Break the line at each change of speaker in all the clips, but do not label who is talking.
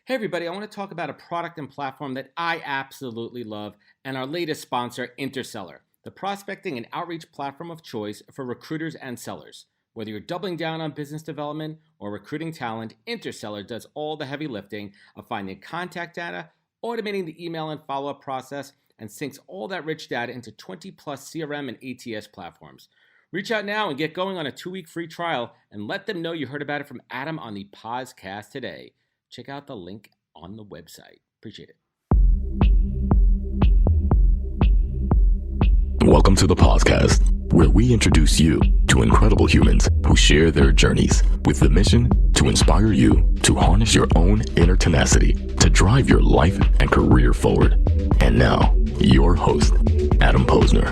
Hey everybody, I want to talk about a product and platform that I absolutely love and our latest sponsor, Interseller, the prospecting and outreach platform of choice for recruiters and sellers. Whether you're doubling down on business development or recruiting talent, Interseller does all the heavy lifting of finding contact data, automating the email and follow-up process, and syncs all that rich data into 20 plus CRM and ATS platforms. Reach out now and get going on a 2-week free trial and let them know you heard about it from Adam on the podcast today. Check out the link on the website. Appreciate it.
Welcome to the podcast, where we introduce you to incredible humans who share their journeys with the mission to inspire you to harness your own inner tenacity to drive your life and career forward. And now, your host, Adam Posner.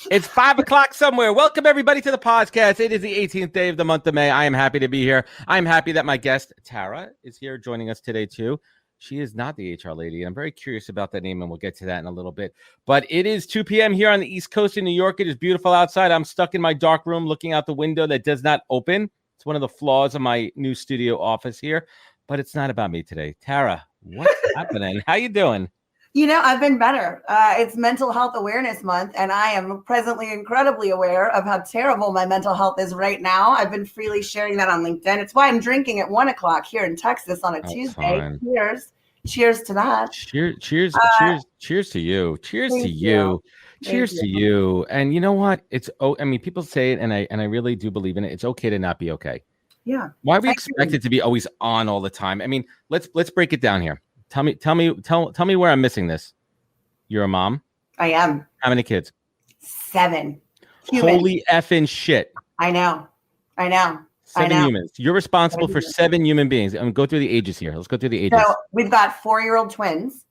It's 5 o'clock somewhere. Welcome everybody to the podcast. It is the 18th day of the month of May. I am happy to be here. I'm happy that my guest, Tara, is here joining us today too. She is not the HR lady. I'm very curious about that name, and we'll get to that in a little bit. But it is 2 p.m. here on the East Coast in New York. It is beautiful outside. I'm stuck in my dark room looking out the window that does not open. It's one of the flaws of my new studio office here. But it's not about me today. Tara, what's happening? How you doing?
You know, I've been better. It's Mental Health Awareness Month, and I am presently incredibly aware of how terrible my mental health is right now. I've been freely sharing that on LinkedIn. It's why I'm drinking at 1 o'clock here in Texas on a Tuesday.
Fine.
Cheers to that.
Cheers to you. Cheers to you. Cheers to you. And you know what? People say it, and I really do believe in it. It's okay to not be okay.
Yeah.
Why are we expected to be always on all the time? I mean, let's break it down here. Tell me where I'm missing this. You're a mom?
I am.
How many kids?
7.
Holy effing shit.
I know.
7 humans. You're responsible for 7 human beings. I'm go through the ages here. Let's go through the ages.
So we've got 4-year-old twins.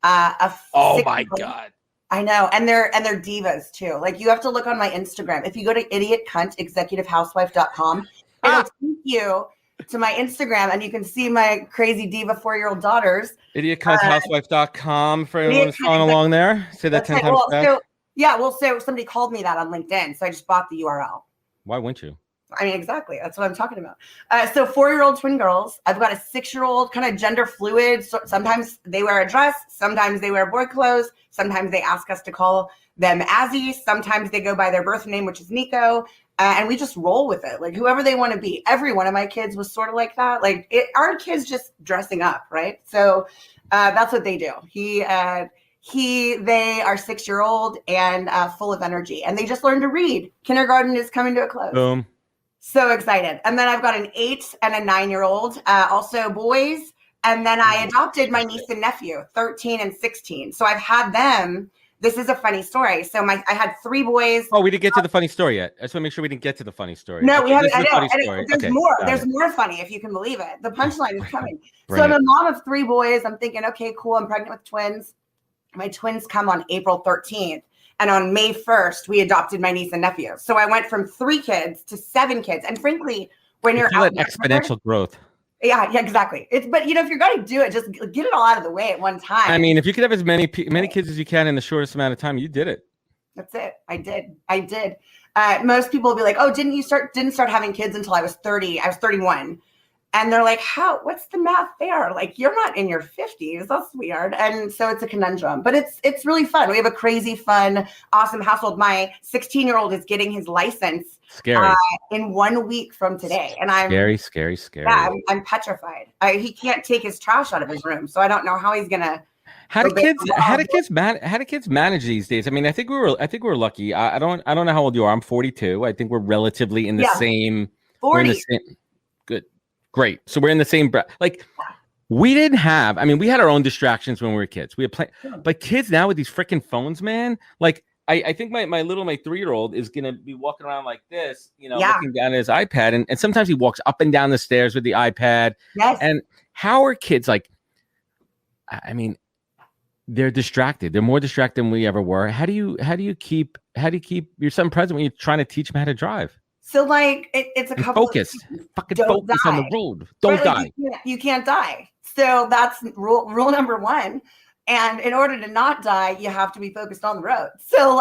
Oh my God.
I know. And they're divas too. Like, you have to look on my Instagram. If you go to idiotcuntexecutivehousewife.com, it'll take you to my Instagram, and you can see my crazy diva 4-year-old daughters.
Idiotcunthousewife.com for anyone who's following along there. Say that 10 times fast.
So somebody called me that on LinkedIn, so I just bought the URL.
Why wouldn't you?
I mean, exactly. That's what I'm talking about. So 4-year-old twin girls. I've got a 6-year-old, kind of gender fluid. So sometimes they wear a dress. Sometimes they wear boy clothes. Sometimes they ask us to call them Azzy. Sometimes they go by their birth name, which is Nico. And we just roll with it. Like, whoever they want to be. Every one of my kids was sort of like that. Like, our kids just dressing up, right? So that's what they do. They are 6-year-old and full of energy. And they just learned to read. Kindergarten is coming to a close.
Boom.
So excited. And then I've got an 8 and a 9-year-old, also boys. And then I adopted my niece and nephew, 13 and 16. So I've had them. This is a funny story. So I had 3 boys.
Oh, we didn't get to the funny story yet. I just want to make sure we didn't get to the funny story.
No, we haven't. I know. There's
Okay,
more. There's more funny, if you can believe it. The punchline is coming.
Bring
So I'm
it.
a mom of 3 boys. I'm thinking, okay, cool. I'm pregnant with twins. My twins come on April 13th. And on May 1st, we adopted my niece and nephew. So I went from 3 kids to 7 kids. And frankly, when you're out
exponential growth.
Yeah, exactly. But if you're going to do it, just get it all out of the way at one time.
I mean, if you could have as many kids as you can in the shortest amount of time, you did it.
That's it. I did. Most people will be like, "Oh, didn't start having kids until I was 30? I was 31." And they're like, what's the math there? Like, you're not in your 50s. That's weird. And so it's a conundrum, but it's really fun. We have a crazy, fun, awesome household. My 16-year-old is getting his license in 1 week from today. And I'm
scary.
Yeah, I'm petrified. He can't take his trash out of his room. So I don't know how he's going to.
How do kids manage these days? I mean, I think we're lucky. I don't know how old you are. I'm 42. I think we're relatively in the same.
40.
Good. Great. So we're in the same breath. Like, we didn't have, we had our own distractions when we were kids. We had but kids now with these freaking phones, man, like I think my 3-year-old is going to be walking around like this, looking down at his iPad. And sometimes he walks up and down the stairs with the iPad.
Yes.
And how are kids like, they're distracted. They're more distracted than we ever were. How do you keep your son present when you're trying to teach him how to drive?
So it's a couple
focus. Fucking focus on the road. Don't die.
You can't die. So that's rule number 1. And in order to not die, you have to be focused on the road. So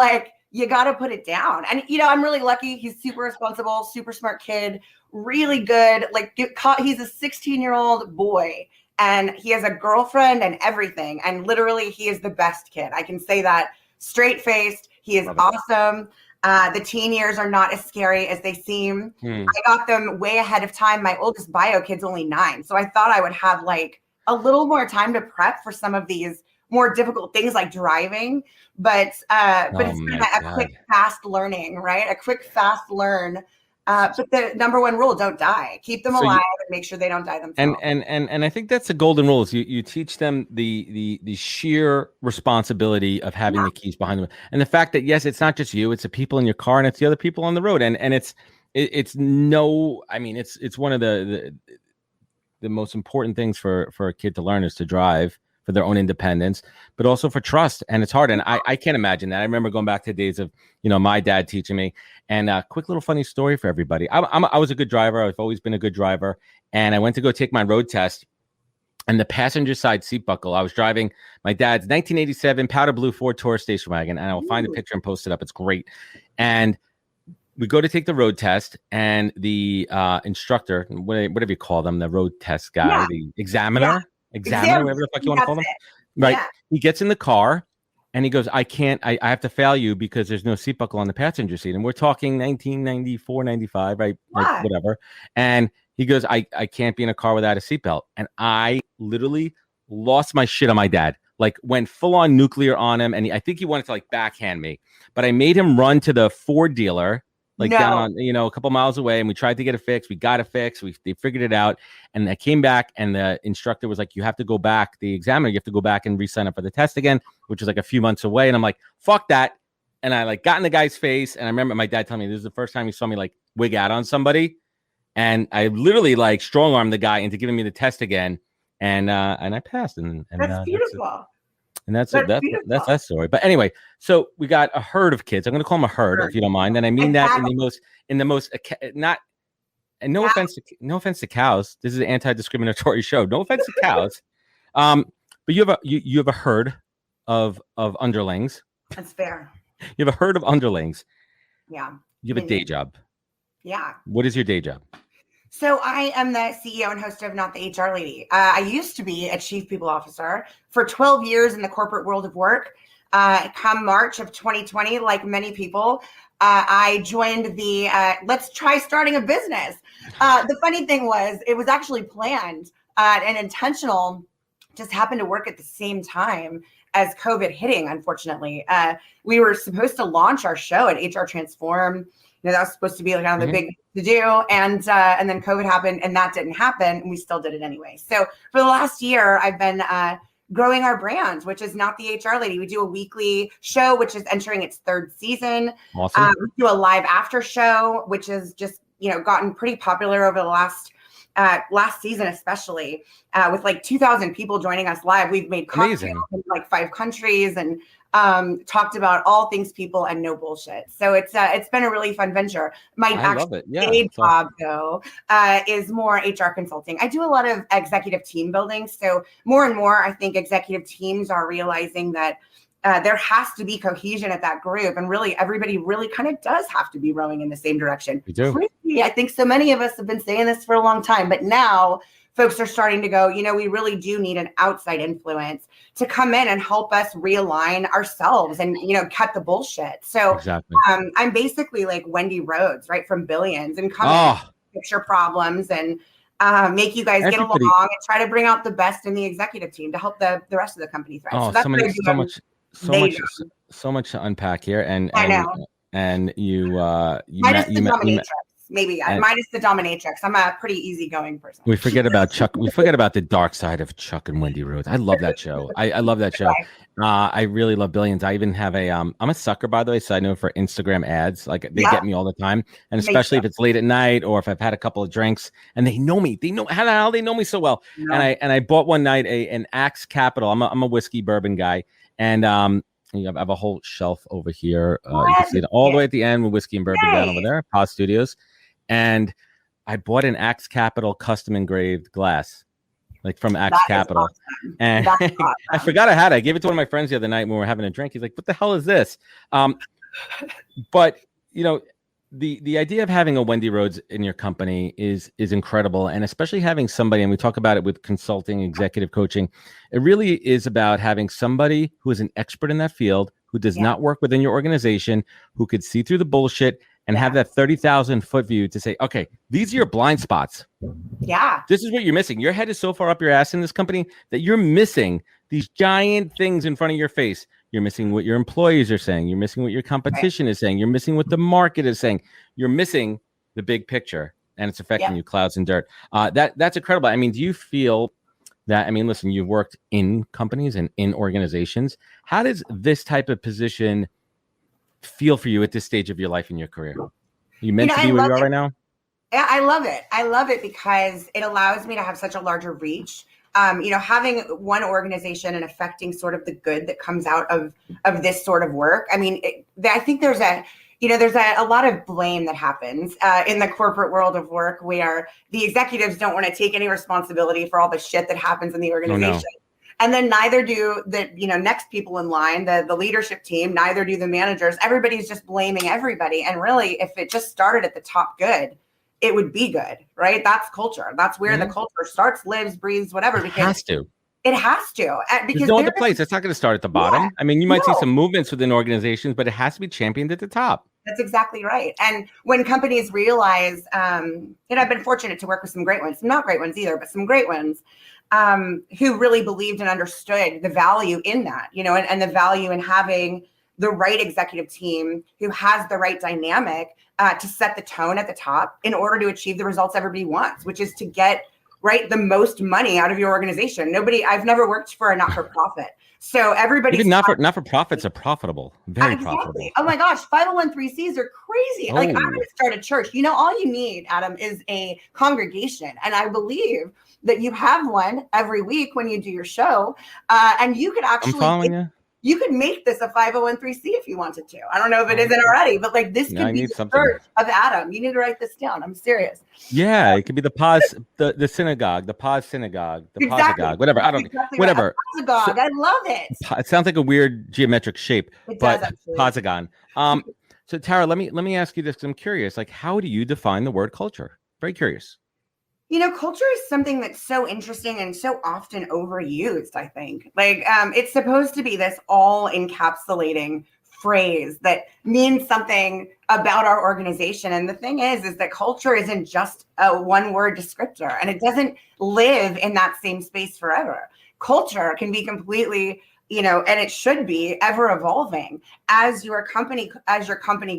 you got to put it down. And, you know, I'm really lucky. He's super responsible, super smart kid, really good. Like he's a 16-year-old boy and he has a girlfriend and everything. And literally he is the best kid. I can say that straight faced. He is awesome. The teen years are not as scary as they seem. I got them way ahead of time. My oldest bio kid's only 9. So I thought I would have like a little more time to prep for some of these more difficult things like driving. But it's been a quick, fast learning, right? A quick, fast learn. But the number one rule, don't die. Keep them alive and make sure they don't die themselves.
And I think that's the golden rule is you teach them the sheer responsibility of having the keys behind them. And the fact that, yes, it's not just you, it's the people in your car and it's the other people on the road. And it's one of the most important things for a kid to learn is to drive for their own independence, but also for trust. And it's hard. And I can't imagine that. I remember going back to the days of, my dad teaching me. And a quick little funny story for everybody. I was a good driver. I've always been a good driver. And I went to go take my road test. And the passenger side seat buckle, I was driving my dad's 1987 powder blue Ford Taurus station wagon. And I'll find a picture and post it up. It's great. And we go to take the road test. And the instructor, whatever you call them, the road test guy, the examiner, whatever the fuck you want to call them. Right. Yeah. He gets in the car and he goes, I have to fail you because there's no seat buckle on the passenger seat. And we're talking 1994, 95, right? Like whatever. And he goes, I can't be in a car without a seatbelt. And I literally lost my shit on my dad, like went full on nuclear on him. And I think he wanted to like backhand me, but I made him run to the Ford dealer, down, a couple miles away. And we tried to get it fixed. We got it fixed. They figured it out. And I came back and the instructor was like, you have to go back. The examiner, you have to go back and re-sign up for the test again, which was like a few months away. And I'm like, fuck that. And I like got in the guy's face. And I remember my dad telling me this is the first time he saw me like wig out on somebody. And I literally like strong armed the guy into giving me the test again. And I passed. And
that's beautiful.
That's that story. But anyway, so we got a herd of kids. I'm going to call them a herd, if you don't mind. And I mean that in the most not. And no offense to cows. This is an anti-discriminatory show. No offense to cows. But you have a herd of underlings.
That's fair.
You have a herd of underlings.
Yeah.
You have a day job.
Yeah.
What is your day job?
So I am the CEO and host of Not the HR Lady. I used to be a chief people officer for 12 years in the corporate world of work. Come March of 2020, like many people, I joined the let's try starting a business. The funny thing was it was actually planned and intentional, just happened to work at the same time as COVID hitting, unfortunately. We were supposed to launch our show at HR Transform. That was supposed to be like kind of the big to do. And then COVID happened and that didn't happen. And we still did it anyway. So for the last year, I've been growing our brand, which is Not the HR Lady. We do a weekly show, which is entering its 3rd season.
Awesome.
We do a live after show, which has just, gotten pretty popular over the last season, especially with like 2,000 people joining us live. We've made cocktails in like 5 countries and talked about all things people and no bullshit. So it's been a really fun venture. My actual day job though is more HR consulting. I do a lot of executive team building. So more and more, I think executive teams are realizing that there has to be cohesion at that group, and really everybody really kind of does have to be rowing in the same direction.
We do.
I think so many of us have been saying this for a long time, but now folks are starting to go, we really do need an outside influence to come in and help us realign ourselves and, cut the bullshit. So
exactly.
I'm basically like Wendy Rhodes, right, from Billions, and come in, picture problems and make you guys get along and try to bring out the best in the executive team to help the rest of the company thrive.
Oh,
so that's
so much to unpack here. And
I know.
And you
minus the dominatrix. Minus the dominatrix. I'm a pretty easygoing person.
We forget about Chuck. We forget about the dark side of Chuck and Wendy Rhodes. I love that show. I love that show. I really love Billions. I even have I'm a sucker, by the way, so I know for Instagram ads. Like they get me all the time. And especially if it's late at night or if I've had a couple of drinks and they know me. They know how the hell they know me so well. No. And I bought one night an Axe Capital. I'm a whiskey bourbon guy. And I have a whole shelf over here. You can see it all the way at the end with whiskey and bourbon down over there, Paz Studios. And I bought an Axe Capital custom engraved glass, like from Axe Capital.
Awesome.
And I forgot I had it. I gave it to one of my friends the other night when we were having a drink. He's like, what the hell is this? But, you know, the idea of having a Wendy Rhodes in your company is incredible. And especially having somebody, and we talk about it with consulting, executive coaching, it really is about having somebody who is an expert in that field, who does not work within your organization, who could see through the bullshit and have that 30,000 foot view to say, okay, these are your blind spots.
Yeah.
This is what you're missing. Your head is so far up your ass in this company that you're missing these giant things in front of your face. You're missing what your employees are saying. You're missing what your competition is saying. You're missing what the market is saying. You're missing the big picture, and it's affecting you, clouds and dirt. That's incredible. I mean, do you feel that, I mean, listen, you've worked in companies and in organizations. How does this type of position feel for you at this stage of your life and your career? Are you meant to be where you are right now?
Yeah, I love it. I love it because it allows me to have such a larger reach. Having one organization and affecting sort of the good that comes out of this sort of work. I mean, I think there's a lot of blame that happens in the corporate world of work, where the executives don't want to take any responsibility for all the shit that happens in the organization. Oh, no. And then neither do the next people in line, the leadership team, neither do the managers. Everybody's just blaming everybody. And really, if it just started at the top good, it would be good, right? That's culture. That's where the culture starts, lives, breathes, whatever.
It has to.
It has to. Because
there's no other place. It's not going to start at the bottom. Yeah, I mean, you might see some movements within organizations, but it has to be championed at the top.
That's exactly right. And when companies realize, I've been fortunate to work with some great ones, not great ones either, but some great ones, who really believed and understood the value in that, and the value in having the right executive team who has the right dynamic to set the tone at the top in order to achieve the results everybody wants, which is to get the most money out of your organization. I've never worked for a not-for-profit. So everybody,
even not-for-profits are profitable, very profitable.
Oh my gosh, 501(c)(3)s are crazy. Oh. Like, I'm going to start a church. All you need, Adam, is a congregation. And I believe that you have one every week when you do your show. And you could actually,
I'm following you.
You could make this a 501(c)(3) if you wanted to. I don't know if it isn't already, but this could be the church of Adam. You need to write this down. I'm serious.
Yeah, it could be the pause, the synagogue, the pause synagogue, the Posagogue, whatever. I don't know. Whatever.
Posagogue. I love it.
It sounds like a weird geometric shape, but
actually.
Posagon. So Tara, let me ask you this, because I'm curious. How do you define the word culture? Very curious.
Culture is something that's so interesting and so often overused, I think. It's supposed to be this all encapsulating phrase that means something about our organization. And the thing is that culture isn't just a one-word descriptor, and it doesn't live in that same space forever. Culture can be completely, and it should be ever evolving as your company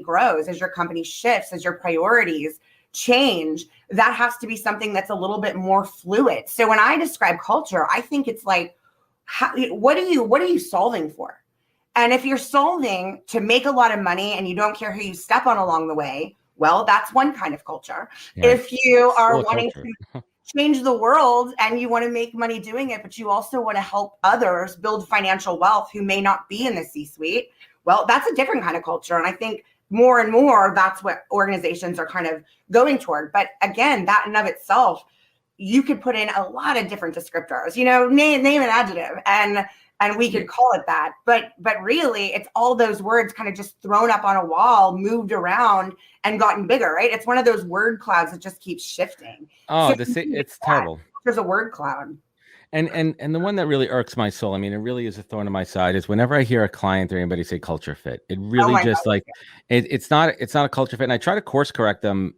grows, as your company shifts, as your priorities change. That has to be something that's a little bit more fluid. So when I describe culture, I think it's what are you solving for? And if you're solving to make a lot of money and you don't care who you step on along the way, well, that's one kind of culture. Yeah. If you are wanting to change the world and you want to make money doing it, but you also want to help others build financial wealth who may not be in the C-suite, well, that's a different kind of culture. And I think more and more, that's what organizations are kind of going toward. But again, that in of itself, you could put in a lot of different descriptors, name an adjective, and we could call it that. But really, it's all those words kind of just thrown up on a wall, moved around, and gotten bigger, right? It's one of those word clouds that just keeps shifting.
Oh, it's terrible.
There's a word cloud.
And the one that really irks my soul, I mean, it really is a thorn in my side, is whenever I hear a client or anybody say culture fit. It really it's not a culture fit. And I try to course correct them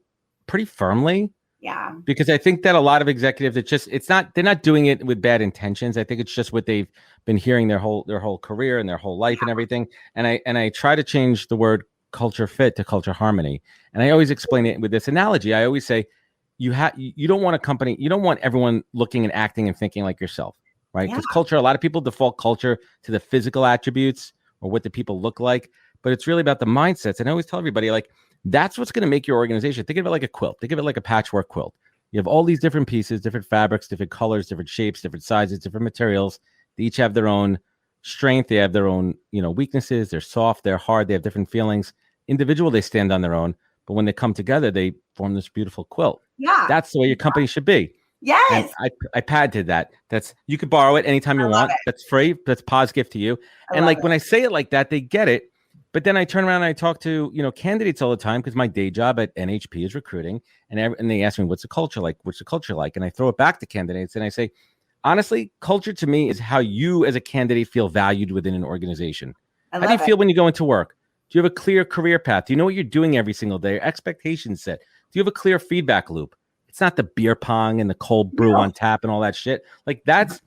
pretty firmly.
Yeah.
Because I think that a lot of executives, they're not doing it with bad intentions. I think it's just what they've been hearing their whole career and their whole life and everything. And I try to change the word culture fit to culture harmony. And I always explain it with this analogy. I always say, you don't want a company, you don't want everyone looking and acting and thinking like yourself, right? Because culture, a lot of people default culture to the physical attributes or what the people look like, but it's really about the mindsets. And I always tell everybody, that's what's going to make your organization. Think of it like a quilt. Think of it like a patchwork quilt. You have all these different pieces, different fabrics, different colors, different shapes, different sizes, different materials. They each have their own strength. They have their own, weaknesses. They're soft, they're hard. They have different feelings. Individual, they stand on their own. But when they come together, they form this beautiful quilt.
Yeah.
That's the way your company should be.
Yes.
And I patented that. You could borrow it anytime you want. That's free. That's Pause gift to you. And when I say it like that, they get it. But then I turn around and I talk to, candidates all the time because my day job at NHP is recruiting. And they ask me, what's the culture like? What's the culture like? And I throw it back to candidates and I say, honestly, culture to me is how you as a candidate feel valued within an organization. How do you feel when you go into work? Do you have a clear career path? Do you know what you're doing every single day? Expectations set? Do you have a clear feedback loop? It's not the beer pong and the cold brew on tap and all that shit. Like that's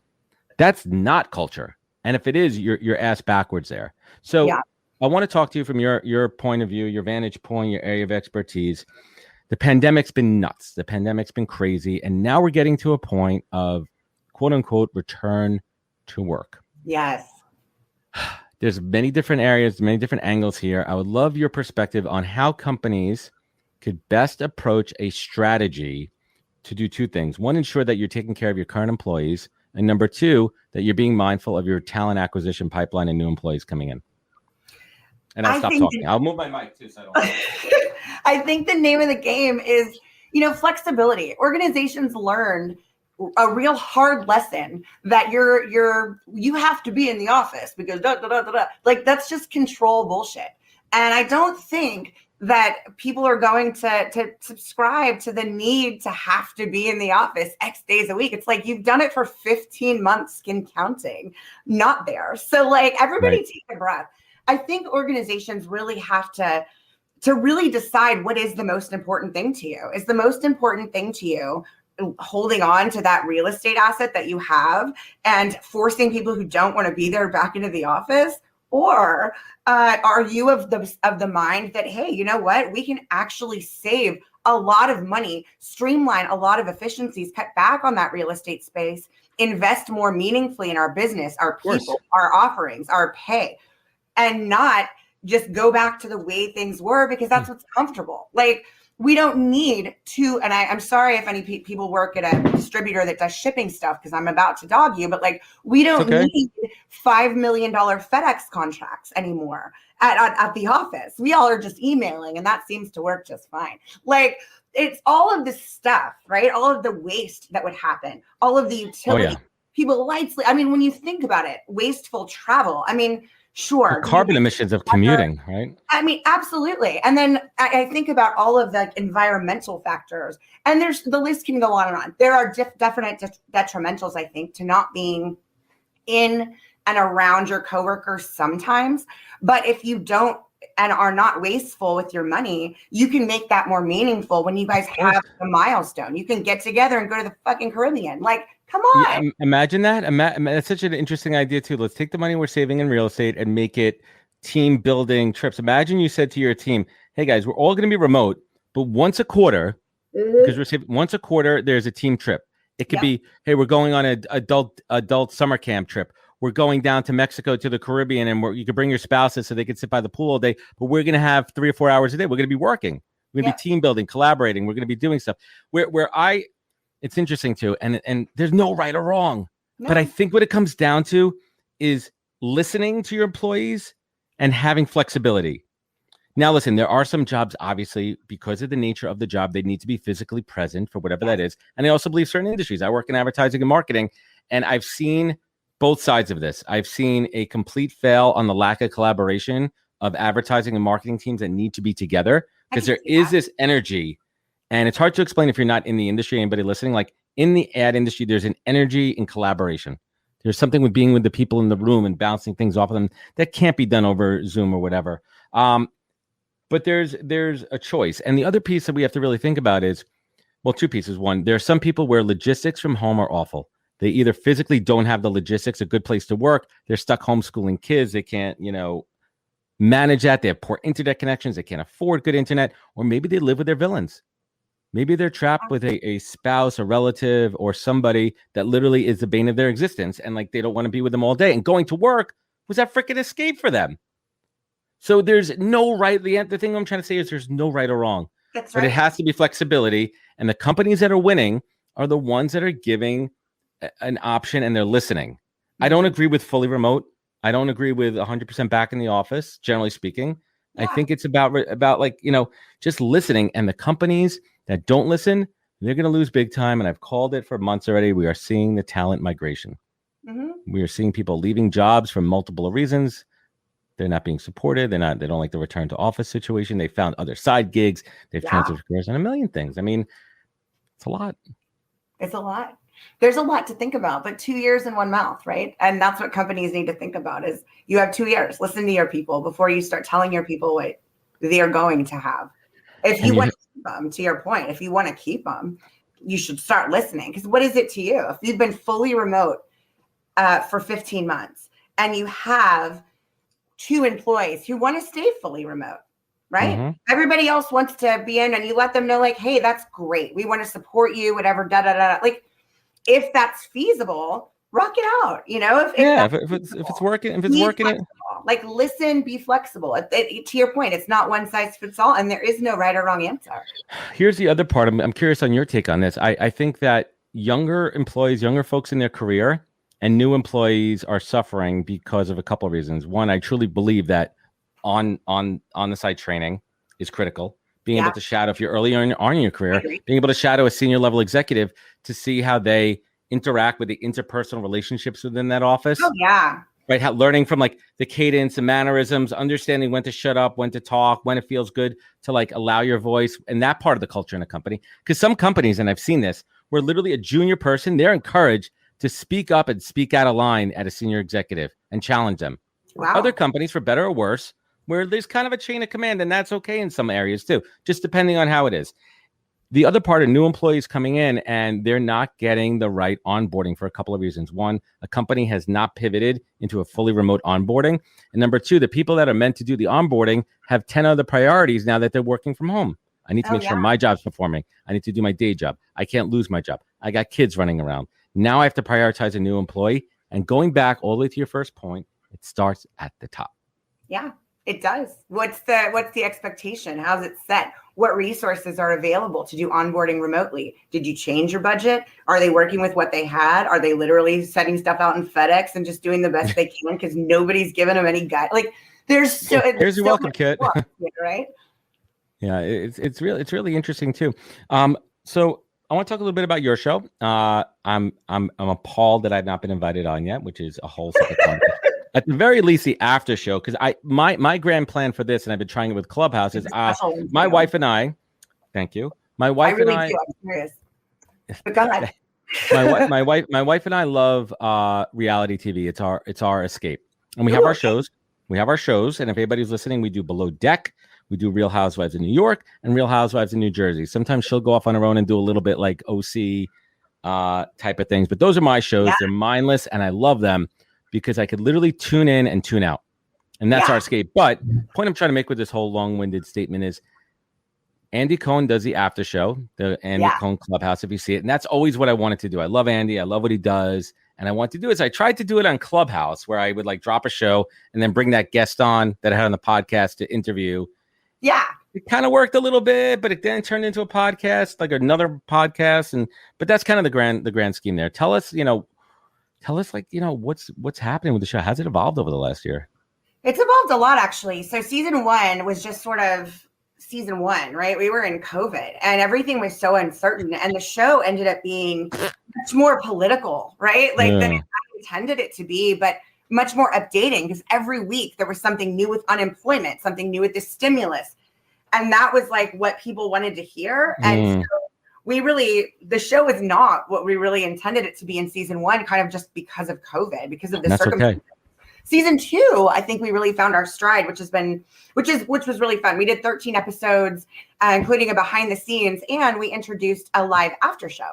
not culture. And if it is, you're ass backwards there. So I want to talk to you from your point of view, your vantage point, your area of expertise. The pandemic's been nuts. The pandemic's been crazy. And now we're getting to a point of quote unquote return to work.
Yes.
There's many different areas, many different angles here. I would love your perspective on how companies could best approach a strategy to do two things. One, ensure that you're taking care of your current employees. And number two, that you're being mindful of your talent acquisition pipeline and new employees coming in. And I'll stop talking. I'll move my mic too. So I don't.
I think the name of the game is, flexibility. Organizations learned a real hard lesson that you have to be in the office because like that's just control bullshit. And I don't think that people are going to subscribe to the need to have to be in the office X days a week. It's like you've done it for 15 months, skin counting, not there. So like everybody take a breath. I think organizations really have to really decide what is the most important thing to you. Is the most important thing to you holding on to that real estate asset that you have and forcing people who don't want to be there back into the office? Or are you of the mind that, hey, you know what? We can actually save a lot of money, streamline a lot of efficiencies, cut back on that real estate space, invest more meaningfully in our business, our people, our offerings, our pay, and not just go back to the way things were because that's what's comfortable. Like, we don't need to, and I'm sorry if any people work at a distributor that does shipping stuff because I'm about to dog you, but like we don't need $5 million FedEx contracts anymore at the office. We all are just emailing and that seems to work just fine. Like it's all of this stuff, right? All of the waste that would happen, all of the utility, people lights. I mean, when you think about it, wasteful travel. I mean, sure.
The carbon emissions of commuting, right? I
mean, absolutely. And then I think about all of the environmental factors, and the list can go on and on. There are definite detrimentals, I think, to not being in and around your coworkers sometimes. But if you don't and are not wasteful with your money, you can make that more meaningful when you guys have a milestone. You can get together and go to the fucking Caribbean. Like, come on.
Yeah, imagine that. That's such an interesting idea too. Let's take the money we're saving in real estate and make it team building trips. Imagine you said to your team, hey guys, we're all going to be remote, but once a quarter, because we're saving once a quarter, there's a team trip. It could be, hey, we're going on an adult summer camp trip. We're going down to Mexico to the Caribbean, and you can bring your spouses so they can sit by the pool all day, but we're going to have 3 or 4 hours a day. We're going to be working. We're going to be team building, collaborating. We're going to be doing stuff it's interesting too. And there's no right or wrong, but I think what it comes down to is listening to your employees and having flexibility. Now, listen, there are some jobs, obviously, because of the nature of the job, they need to be physically present for whatever that is. And I also believe certain industries. I work in advertising and marketing, and I've seen both sides of this. I've seen a complete fail on the lack of collaboration of advertising and marketing teams that need to be together because there is this energy. And it's hard to explain if you're not in the industry, anybody listening, like in the ad industry, there's an energy in collaboration. There's something with being with the people in the room and bouncing things off of them that can't be done over Zoom or whatever. But there's a choice. And the other piece that we have to really think about is, well, two pieces. One, there are some people where logistics from home are awful. They either physically don't have the logistics, a good place to work. They're stuck homeschooling kids. They can't, manage that. They have poor internet connections. They can't afford good internet. Or maybe they live with their villains. Maybe they're trapped with a spouse, a relative, or somebody that literally is the bane of their existence. And like, they don't want to be with them all day. And going to work was that freaking escape for them. So there's no right. The thing I'm trying to say is there's no right or wrong.
That's right.
But it has to be flexibility. And the companies that are winning are the ones that are giving an option and they're listening. I don't agree with fully remote. I don't agree with 100% back in the office, generally speaking. Yeah. I think it's about like, just listening. And the companies that don't listen, they're going to lose big time. And I've called it for months already. We are seeing the talent migration. Mm-hmm. We are seeing people leaving jobs for multiple reasons. They're not being supported. They don't like the return to office situation. They found other side gigs. They've transferred careers and a million things. I mean, it's a lot.
It's a lot. There's a lot to think about, but 2 years in one mouth, right? And that's what companies need to think about is you have 2 years. Listen to your people before you start telling your people what they are going to have. If you want to keep them, to your point, if you want to keep them, you should start listening. Because what is it to you? If you've been fully remote for 15 months and you have 2 employees who want to stay fully remote, right? Mm-hmm. Everybody else wants to be in and you let them know like, hey, that's great. We want to support you, whatever, Like if that's feasible, rock it out. You know, if
it's working,
like listen, be flexible. To your point, it's not one size fits all and there is no right or wrong answer.
Here's the other part. I'm curious on your take on this. I think that younger employees, younger folks in their career and new employees are suffering because of a couple of reasons. One, I truly believe that on the site training is critical. Being able to shadow, if you're early on in your career, being able to shadow a senior level executive to see how they interact with the interpersonal relationships within that office.
Oh, yeah.
Right. Learning from like the cadence and mannerisms, understanding when to shut up, when to talk, when it feels good to like allow your voice and that part of the culture in a company. Because some companies, and I've seen this, where literally a junior person, they're encouraged to speak up and speak out of line at a senior executive and challenge them. Wow. Other companies, for better or worse, where there's kind of a chain of command, and that's okay in some areas too, just depending on how it is. The other part of new employees coming in and they're not getting the right onboarding for a couple of reasons. One, a company has not pivoted into a fully remote onboarding. And number two, the people that are meant to do the onboarding have 10 other priorities now that they're working from home. I need to make sure my job's performing. I need to do my day job. I can't lose my job. I got kids running around. Now I have to prioritize a new employee. And going back all the way to your first point, it starts at the top.
Yeah, it does. What's the expectation? How's it set? What resources are available to do onboarding remotely? Did you change your budget? Are they working with what they had? Are they literally setting stuff out in FedEx and just doing the best they can because nobody's given them any guide? Like here's
your welcome kit,
right?
Yeah, it's really interesting too. So I want to talk a little bit about your show. I'm appalled that I've not been invited on yet, which is a whole separate conversation. At the very least, the after show, because my grand plan for this, and I've been trying it with Clubhouse, is my wife and I. Thank you. My wife and I. I'm curious.
But go ahead.
my wife and I love reality TV. It's our escape, and we have our shows. And if anybody's listening, we do Below Deck. We do Real Housewives in New York and Real Housewives in New Jersey. Sometimes she'll go off on her own and do a little bit like OC type of things. But those are my shows. Yeah. They're mindless, and I love them because I could literally tune in and tune out. And that's our escape. But the point I'm trying to make with this whole long-winded statement is Andy Cohen does the after show, the Andy Cohen Clubhouse, if you see it. And that's always what I wanted to do. I love Andy. I love what he does. And I want to do is I tried to do it on Clubhouse where I would like drop a show and then bring that guest on that I had on the podcast to interview. Yeah. It kind of worked a little bit, but it then turned into a podcast, like another podcast. But that's kind of the grand scheme there. Tell us what's happening with the show. How's it evolved over the last year?
It's evolved a lot, actually. So season 1 was just sort of season 1, right? We were in COVID and everything was so uncertain. And the show ended up being much more political, right? Than I intended it to be, but much more updating because every week there was something new with unemployment, something new with the stimulus. And that was like what people wanted to hear. And so the show is not what we really intended it to be in season 1, kind of just because of COVID, because of the circumstances. Okay. Season 2, I think we really found our stride, which was really fun. We did 13 episodes, including a behind the scenes, and we introduced a live after show.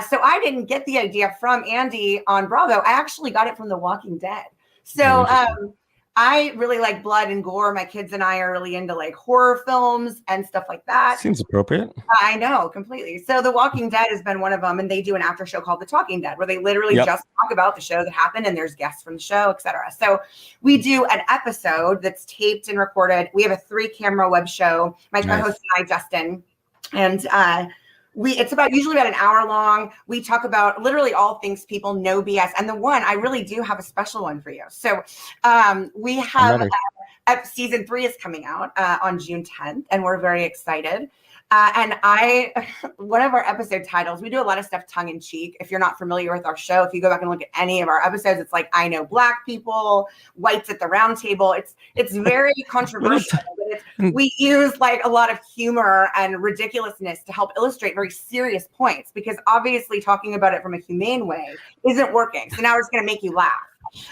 So I didn't get the idea from Andy on Bravo. I actually got it from The Walking Dead. So I really like blood and gore. My kids and I are really into like horror films and stuff like that.
Seems appropriate.
I know, completely. So The Walking Dead has been one of them, and they do an after show called The Talking Dead, where they literally just talk about the show that happened, and there's guests from the show, etc. So we do an episode that's taped and recorded. We have a 3-camera web show. My co-host and I, Justin, and it's usually about an hour long. We talk about literally all things people know BS. And the one, I really do have a special one for you. So we have season 3 is coming out on June 10th, and we're very excited. And one of our episode titles, we do a lot of stuff tongue in cheek. If you're not familiar with our show, if you go back and look at any of our episodes, it's like, I know Black people, whites at the round table. It's very controversial, but we use like a lot of humor and ridiculousness to help illustrate very serious points, because obviously talking about it from a humane way isn't working. So now we're just going to make you laugh.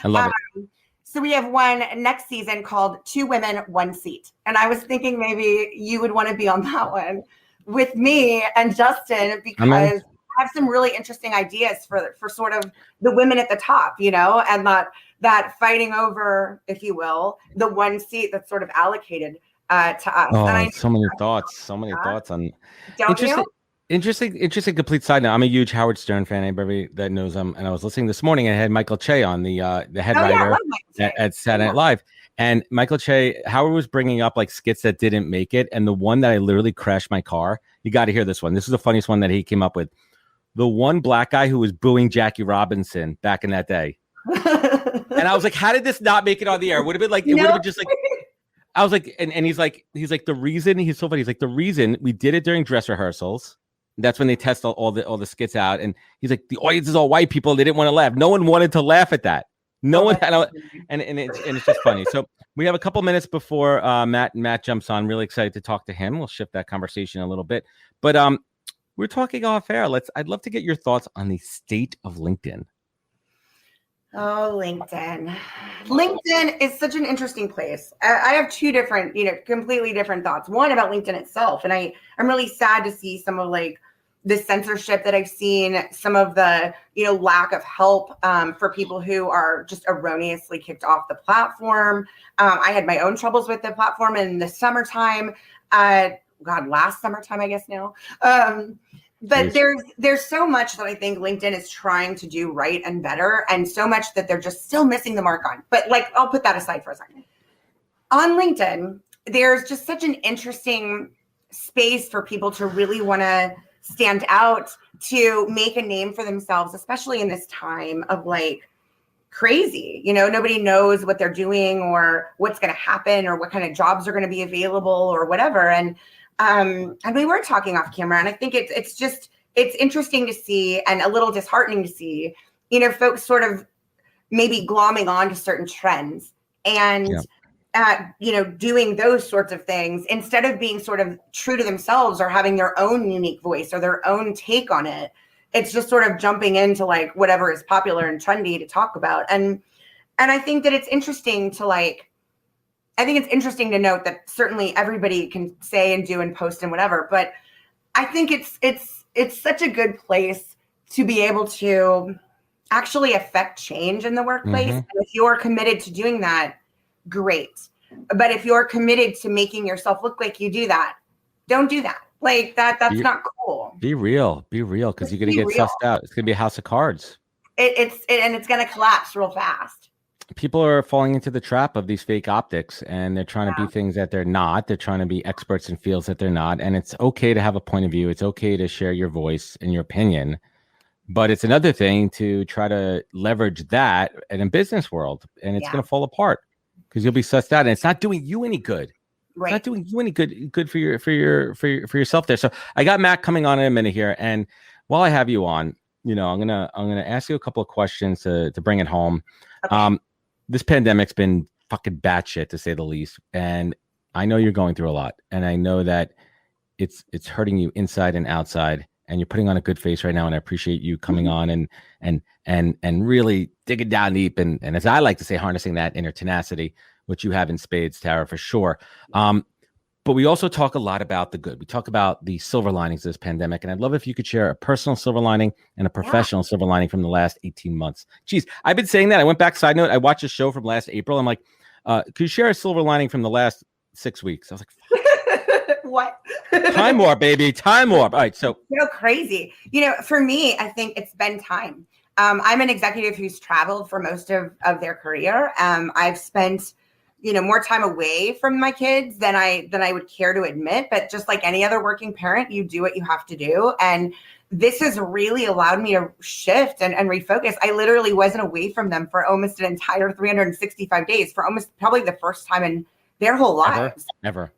I love it.
So we have one next season called 2 Women, 1 Seat. And I was thinking maybe you would want to be on that one with me and Justin, because I have some really interesting ideas for sort of the women at the top, you know, and that fighting over, if you will, the 1 seat that's sort of allocated to us.
Oh,
and
so many thoughts on.
Don't you?
Interesting complete side note. I'm a huge Howard Stern fan. Anybody that knows him, and I was listening this morning and I had Michael Che on, the head writer at Saturday Night Live. And Michael Che, Howard was bringing up like skits that didn't make it, and the one that I literally crashed my car. You got to hear this one. This is the funniest one that he came up with. The one Black guy who was booing Jackie Robinson back in that day. And I was like, how did this not make it on the air? It would have been like, it would have been just like, I was like, and he's like, the reason, he's so funny. He's like, the reason we did it during dress rehearsals. That's when they test all the skits out. And he's like, the audience is all white people. They didn't want to laugh. No one wanted to laugh at that. No one had, and it's just funny. So we have a couple minutes before Matt jumps on. Really excited to talk to him. We'll shift that conversation a little bit, but we're talking off air. I'd love to get your thoughts on the state of LinkedIn.
Oh, LinkedIn. LinkedIn is such an interesting place. I have 2 different, completely different thoughts. One about LinkedIn itself. And I'm really sad to see some of like the censorship that I've seen, some of the, lack of help for people who are just erroneously kicked off the platform. I had my own troubles with the platform in the summertime. Last summertime, I guess now. But there's so much that I think LinkedIn is trying to do right and better, and so much that they're just still missing the mark on. But like, I'll put that aside for a second. On LinkedIn, there's just such an interesting space for people to really want to stand out, to make a name for themselves, especially in this time of like crazy. Nobody knows what they're doing or what's going to happen or what kind of jobs are going to be available or whatever. And we were talking off camera, and I think it's interesting to see and a little disheartening to see, folks sort of maybe glomming on to certain trends and, doing those sorts of things instead of being sort of true to themselves or having their own unique voice or their own take on it. It's just sort of jumping into like whatever is popular and trendy to talk about. And I think that it's interesting to note that certainly everybody can say and do and post and whatever, but I think it's such a good place to be able to actually affect change in the workplace.
Mm-hmm.
And if you're committed to doing that, great. But if you're committed to making yourself look like you do that, don't do that. Like that's not cool.
Be real, because you're going to get sussed out. It's going to be a house of cards.
It's going to collapse real fast.
People are falling into the trap of these fake optics, and they're trying to be things that they're not. They're trying to be experts in fields that they're not. And it's okay to have a point of view. It's okay to share your voice and your opinion. But it's another thing to try to leverage that in a business world, and it's going to fall apart because you'll be sussed out, and it's not doing you any good. Right. It's not doing you any good for yourself there. So I got Matt coming on in a minute here, and while I have you on, I'm gonna ask you a couple of questions to bring it home. Okay. This pandemic's been fucking batshit, to say the least. And I know you're going through a lot. And I know that it's hurting you inside and outside. And you're putting on a good face right now. And I appreciate you coming on and really digging down deep. And as I like to say, harnessing that inner tenacity, which you have in spades, Tara, for sure. But we also talk a lot about the good. We talk about the silver linings of this pandemic. And I'd love if you could share a personal silver lining and a professional silver lining from the last 18 months. Geez, I've been saying that. I went back, side note, I watched a show from last April. I'm like, could you share a silver lining from the last 6 weeks? I was like,
what?
Time warp, baby. Time warp. All right. So
crazy. For me, I think it's been time. I'm an executive who's traveled for most of their career. I've spent more time away from my kids than I would care to admit. But just like any other working parent, you do what you have to do. And this has really allowed me to shift and refocus. I literally wasn't away from them for almost an entire 365 days, for almost probably the first time in their whole lives.
Ever.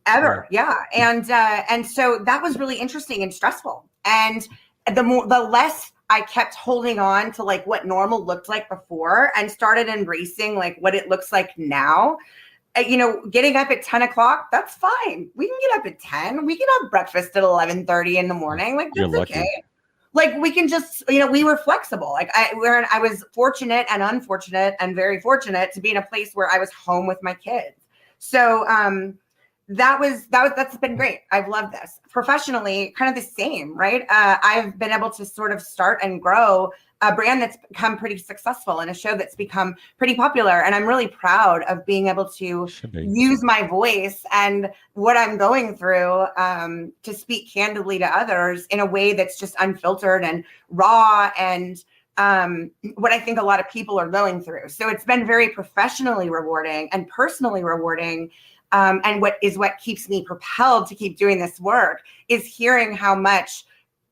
Yeah. And so that was really interesting and stressful. And the less I kept holding on to like what normal looked like before and started embracing like what it looks like now. Getting up at 10 o'clock, that's fine. We can get up at 10. We can have breakfast at 11:30 in the morning. Like, that's okay. Like, we can just, we were flexible. Like, I was fortunate and unfortunate and very fortunate to be in a place where I was home with my kids. So that's been great. I've loved this. Professionally, kind of the same, right? I've been able to sort of start and grow a brand that's become pretty successful and a show that's become pretty popular. And I'm really proud of being able to use my voice and what I'm going through to speak candidly to others in a way that's just unfiltered and raw and what I think a lot of people are going through. So it's been very professionally rewarding and personally rewarding. And what keeps me propelled to keep doing this work is hearing how much,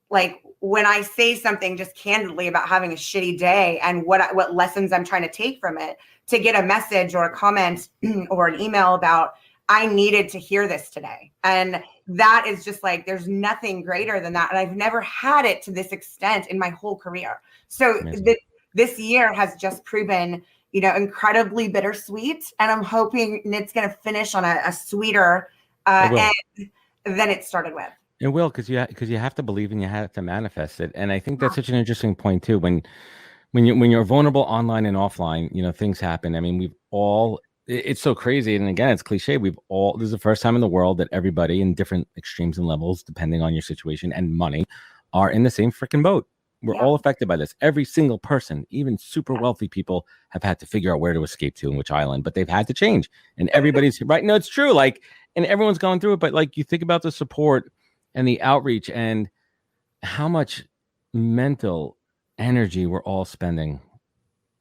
like, when I say something just candidly about having a shitty day and what lessons I'm trying to take from it, to get a message or a comment or an email about, I needed to hear this today. And that is just like, there's nothing greater than that. And I've never had it to this extent in my whole career. So this year has just proven, incredibly bittersweet. And I'm hoping it's going to finish on a sweeter end than it started with.
It will, because you have to believe and you have to manifest it. And I think that's such an interesting point too. When you're vulnerable online and offline, things happen. I mean, it's so crazy. And again, it's cliche. This is the first time in the world that everybody in different extremes and levels, depending on your situation and money, are in the same freaking boat. We're all affected by this. Every single person, even super wealthy people, have had to figure out where to escape to and which island, but they've had to change. And everybody's right. No, it's true. Like, and everyone's going through it. But like, you think about the support and the outreach and how much mental energy we're all spending.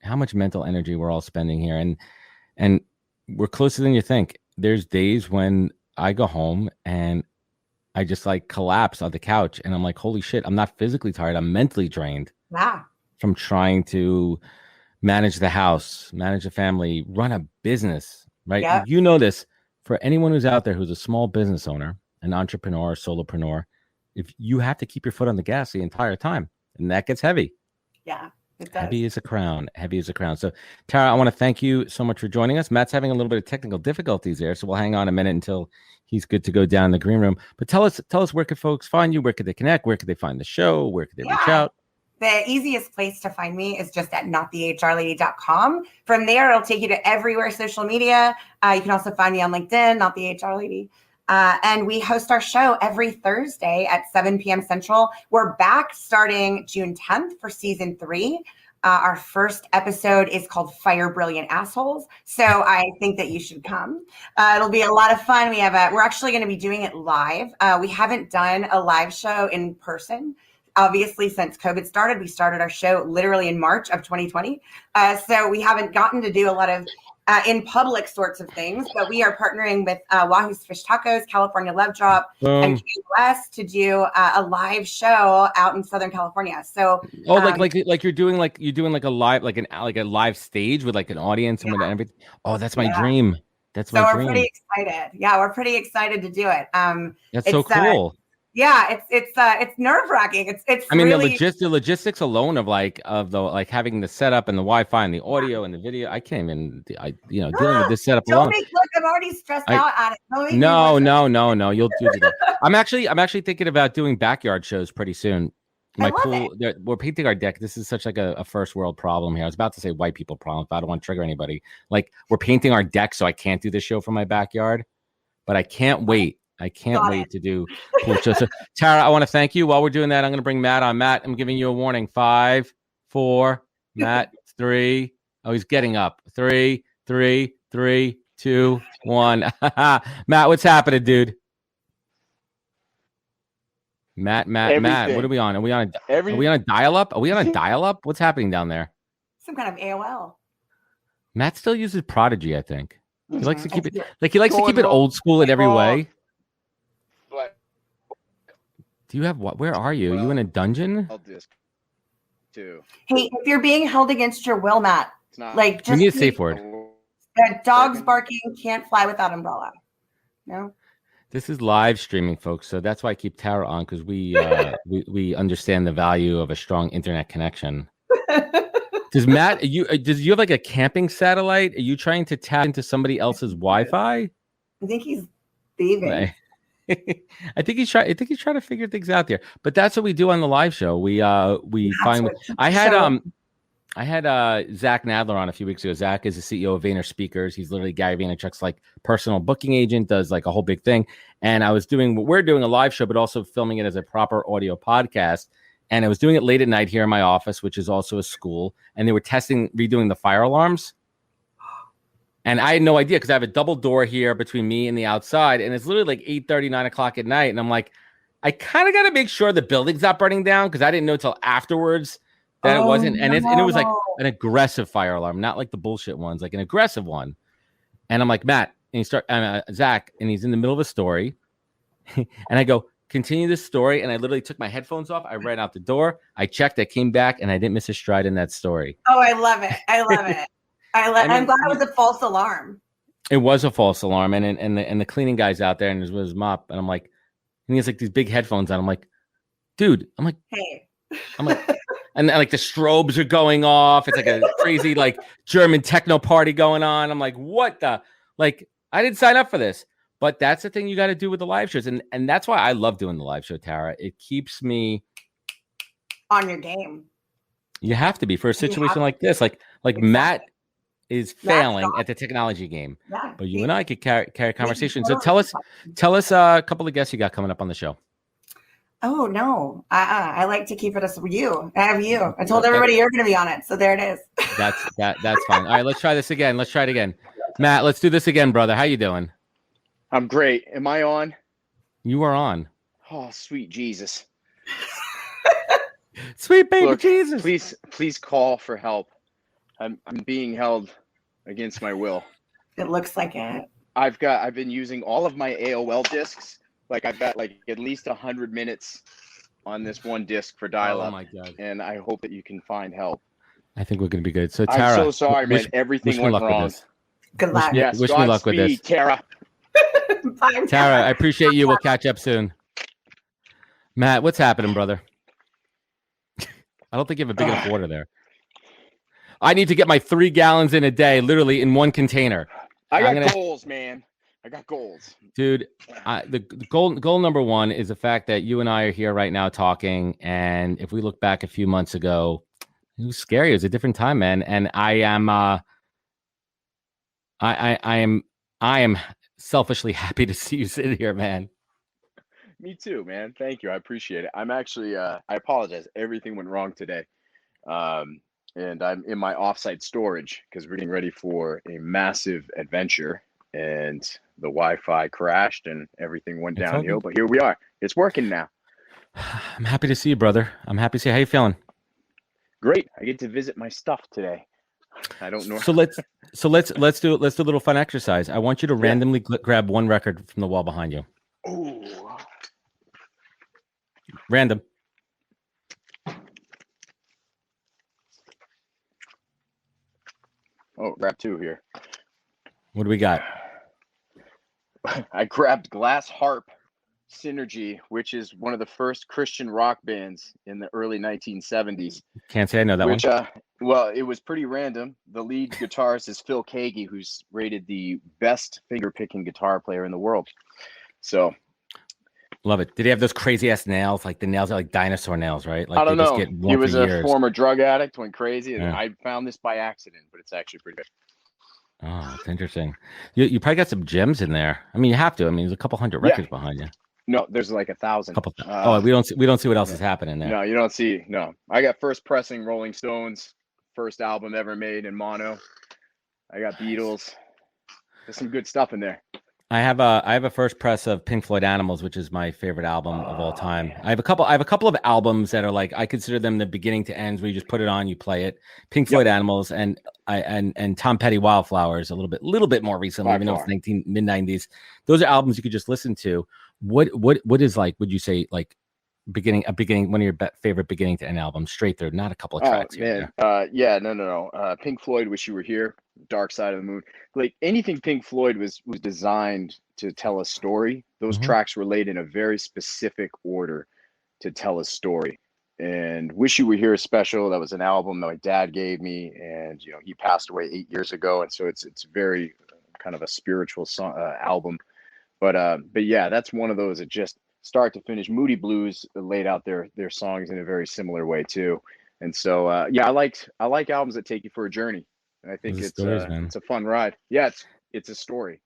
How much mental energy we're all spending here. And we're closer than you think. There's days when I go home and I just like collapse on the couch and I'm like, holy shit, I'm not physically tired. I'm mentally drained from trying to manage the house, manage a family, run a business, right? Yeah. You know this, for anyone who's out there who's a small business owner, an entrepreneur, solopreneur, if you have to keep your foot on the gas the entire time, and that gets heavy.
Yeah, it does.
Heavy as a crown. So Tara, I want to thank you so much for joining us. Matt's having a little bit of technical difficulties there, so we'll hang on a minute until he's good to go down in the green room. But tell us where could folks find you? Where could they connect? Where could they find the show? Where could they reach out?
The easiest place to find me is just at notthehrlady.com. From there, it'll take you to everywhere social media. You can also find me on LinkedIn, Not the HR Lady. And we host our show every Thursday at 7 p.m. Central. We're back starting June 10th for season 3. Our first episode is called Fire Brilliant Assholes. So I think that you should come. It'll be a lot of fun. We're actually going to be doing it live. We haven't done a live show in person. Obviously, since COVID started, we started our show literally in March of 2020. So we haven't gotten to do a lot of in public sorts of things, but we are partnering with Wahoo's Fish Tacos, California Love Drop, and QS to do a live show out in Southern California. So,
like you're doing like a live, like a live stage with like an audience and everything. Oh, that's my dream. That's my dream. So
we're pretty excited. Yeah, we're pretty excited to do it.
That's so cool.
It's nerve-wracking. It's
I mean,
really...
the logistics alone of having the setup and the Wi-Fi and the audio and the video. I can't even dealing with this setup alone.
I'm already stressed out on it.
No. You'll do that. I'm actually thinking about doing backyard shows pretty soon. My pool, we're painting our deck. This is such like a first world problem here. I was about to say white people problem, but I don't want to trigger anybody. Like, we're painting our deck, so I can't do the show from my backyard, but I can't wait. To do cool shows. So, Tara, I want to thank you. While we're doing that, I'm going to bring Matt on. Matt, I'm giving you a warning. 5, 4, Matt, 3. Oh, he's getting up. 3, 2, 1. Matt, what's happening, dude? Matt. What are we on? Are we on a dial-up? Are we on a dial-up? What's happening down there?
Some kind of AOL.
Matt still uses Prodigy, I think. He likes to keep it old school in every way. Do you have what? Where are you? Are you in a dungeon?
Hey, if you're being held against your will, Matt,
we need a safe word.
Dogs barking, can't fly without umbrella. No.
This is live streaming, folks, so that's why I keep Tara on, because we understand the value of a strong internet connection. Does Matt, does you have like a camping satellite? Are you trying to tap into somebody else's Wi-Fi?
I think he's thieving.
I think he's trying to figure things out there. But that's what we do on the live show. We find. I had Zach Nadler on a few weeks ago. Zach is the CEO of Vayner Speakers. He's literally Gary Vaynerchuk's like personal booking agent, does like a whole big thing. And we're doing a live show, but also filming it as a proper audio podcast. And I was doing it late at night here in my office, which is also a school. And they were redoing the fire alarms. And I had no idea, because I have a double door here between me and the outside. And it's literally like 8:30, 9 o'clock at night. And I'm like, I kind of got to make sure the building's not burning down, because I didn't know till afterwards that it wasn't. And it was like an aggressive fire alarm, not like the bullshit ones, like an aggressive one. And I'm like, Matt, and Zach, and he's in the middle of a story. And I go, continue this story. And I literally took my headphones off. I ran out the door. I checked. I came back, and I didn't miss a stride in that story.
Oh, I love it. I'm glad it was a false alarm.
It was a false alarm. And the cleaning guy's out there, and there's his mop. And I'm like, and he has like these big headphones on. I'm like, dude,
hey.
I'm like, and like the strobes are going off. It's like a crazy like German techno party going on. I'm like, what the, like, I didn't sign up for this. But that's the thing you got to do with the live shows. And that's why I love doing the live show, Tara. It keeps me
on your game.
You have to be for a situation like this. Like exactly. Matt is failing at the technology game. Yeah, but you and I could carry a conversation. So tell us a couple of guests you got coming up on the show.
Oh, no. I like to keep it as you. I have you. I told everybody you're going to be on it. So there it is.
That's fine. All right, let's try this again. Let's try it again. Matt, let's do this again, brother. How you doing?
I'm great. Am I on?
You are on.
Oh, sweet Jesus.
Sweet baby Jesus.
Please call for help. I'm being held against my will.
It looks like it.
I've been using all of my AOL discs. Like I've got like at least 100 minutes on this one disc for dial-up.
Oh my God.
And I hope that you can find help.
I think we're going to be good. So Tara,
I'm so sorry, man. Everything went wrong.
Good luck.
Yes,
wish me luck with this.
Tara.
Bye,
Tara, I appreciate you. We'll catch up soon. Matt, what's happening, brother? I don't think you have a big enough water there. I need to get my 3 gallons in a day, literally in one container.
I got goals, man. I got goals.
Dude, the goal number one is the fact that you and I are here right now talking. And if we look back a few months ago, it was scary. It was a different time, man. And I am selfishly happy to see you sit here, man.
Me too, man. Thank you. I appreciate it. I'm actually, I apologize. Everything went wrong today. And I'm in my offsite storage because we're getting ready for a massive adventure, and the Wi-Fi crashed and everything went downhill. But here we are. It's working now.
I'm happy to see you, brother. I'm happy to see you. How you feeling?
Great. I get to visit my stuff today. I don't know.
So let's do a little fun exercise. I want you to randomly grab one record from the wall behind you.
Ooh.
Random.
Oh, grab 2 here.
What do we got?
I grabbed Glass Harp Synergy, which is one of the first Christian rock bands in the early 1970s.
Can't say I know that one.
Well, it was pretty random. The lead guitarist is Phil Kagi, who's rated the best finger-picking guitar player in the world. So,
love it. Did he have those crazy ass nails? Like the nails are like dinosaur nails, right? Like
I don't know. He was a
years.
former drug addict, went crazy, and I found this by accident, but it's actually pretty good.
Oh, it's interesting. You probably got some gems in there. I mean, you have to. I mean, there's a couple hundred records behind you.
No, there's like 1,000.
We don't see what else is happening there.
No, you don't see. No, I got first pressing Rolling Stones, first album ever made in mono. I got Beatles. There's some good stuff in there.
I have a first press of Pink Floyd Animals, which is my favorite album of all time.
Yeah.
I have a couple of albums that are like, I consider them the beginning to ends, where you just put it on, you play it. Pink Floyd Animals and Tom Petty Wildflowers a little bit more recently, even though it's mid-90s. Those are albums you could just listen to. What is like, would you say like one of your favorite beginning to end albums, straight through, not a couple of
Oh
tracks here and
man,
there.
yeah, no. Pink Floyd, "Wish You Were Here," "Dark Side of the Moon." Like anything Pink Floyd was designed to tell a story. Those
Mhm.
tracks relate in a very specific order to tell a story. And "Wish You Were Here" is special. That was an album that my dad gave me, and he passed away 8 years ago, and so it's very kind of a spiritual song, album. But yeah, that's one of those that just start to finish. Moody Blues laid out their songs in a very similar way too. And so yeah, I like albums that take you for a journey. And I think
Those are stories, man.
it's a fun ride. Yeah, it's a story.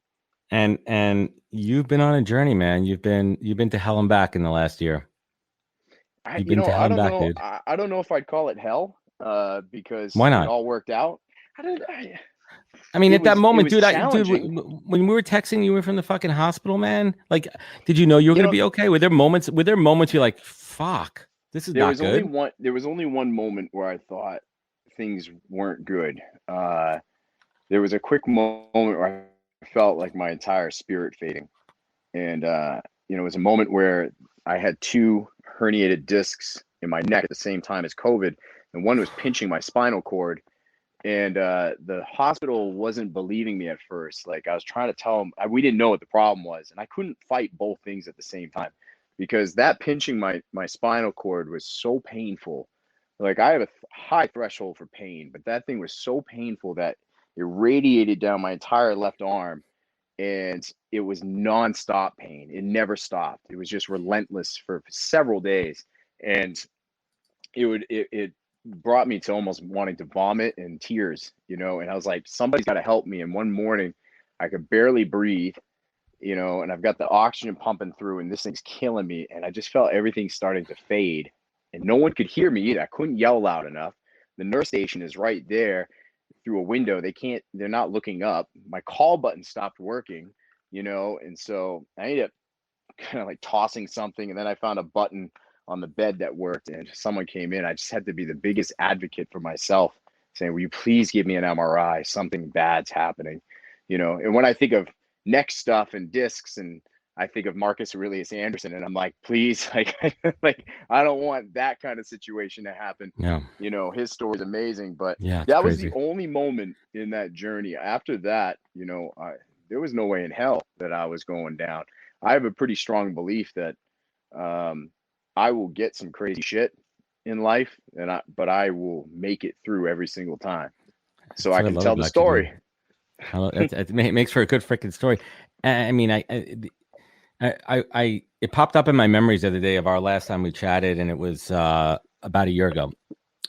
And you've been on a journey, man. You've been to hell and back in the last year.
I
You've
you
been
know
to hell
I
and
don't
back,
know
dude.
I don't know if I'd call it hell because
Why
it
not?
all worked out.
I mean, at that
It
moment,
was
dude,
challenging.
when we were texting, you were from the fucking hospital, man. Like, did you know you were
You
gonna
know,
be okay? Were there moments? You're like, fuck, this is not good.
there was only one moment where I thought things weren't good. There was a quick moment where I felt like my entire spirit fading. And, it was a moment where I had two herniated discs in my neck at the same time as COVID, and one was pinching my spinal cord. And the hospital wasn't believing me at first. Like I was trying to tell them, we didn't know what the problem was, and I couldn't fight both things at the same time because that pinching my spinal cord was so painful. Like I have a high threshold for pain, but that thing was so painful that it radiated down my entire left arm, and it was nonstop pain. It never stopped. It was just relentless for several days, and it brought me to almost wanting to vomit and tears, and I was like, somebody's got to help me. And one morning I could barely breathe, and I've got the oxygen pumping through and this thing's killing me. And I just felt everything starting to fade, and no one could hear me either. I couldn't yell loud enough. The nurse station is right there through a window. They're not looking up. My call button stopped working, and so I ended up kind of like tossing something, and then I found a button on the bed that worked, and someone came in. I just had to be the biggest advocate for myself, saying, will you please give me an MRI? Something bad's happening. And when I think of neck stuff and discs, and I think of Marcus Aurelius Anderson, and I'm like, please, like, like I don't want that kind of situation to happen.
Yeah.
His story's amazing, but
Yeah, it's
that was
crazy.
the only moment in that journey. After that, there was no way in hell that I was going down. I have a pretty strong belief that I will get some crazy shit in life, but I will make it through every single time, so
That's
I
what I
can
love
tell the
about you,
story.
dude. It makes for a good freaking story. I mean, it popped up in my memories the other day of our last time we chatted, and it was about a year ago.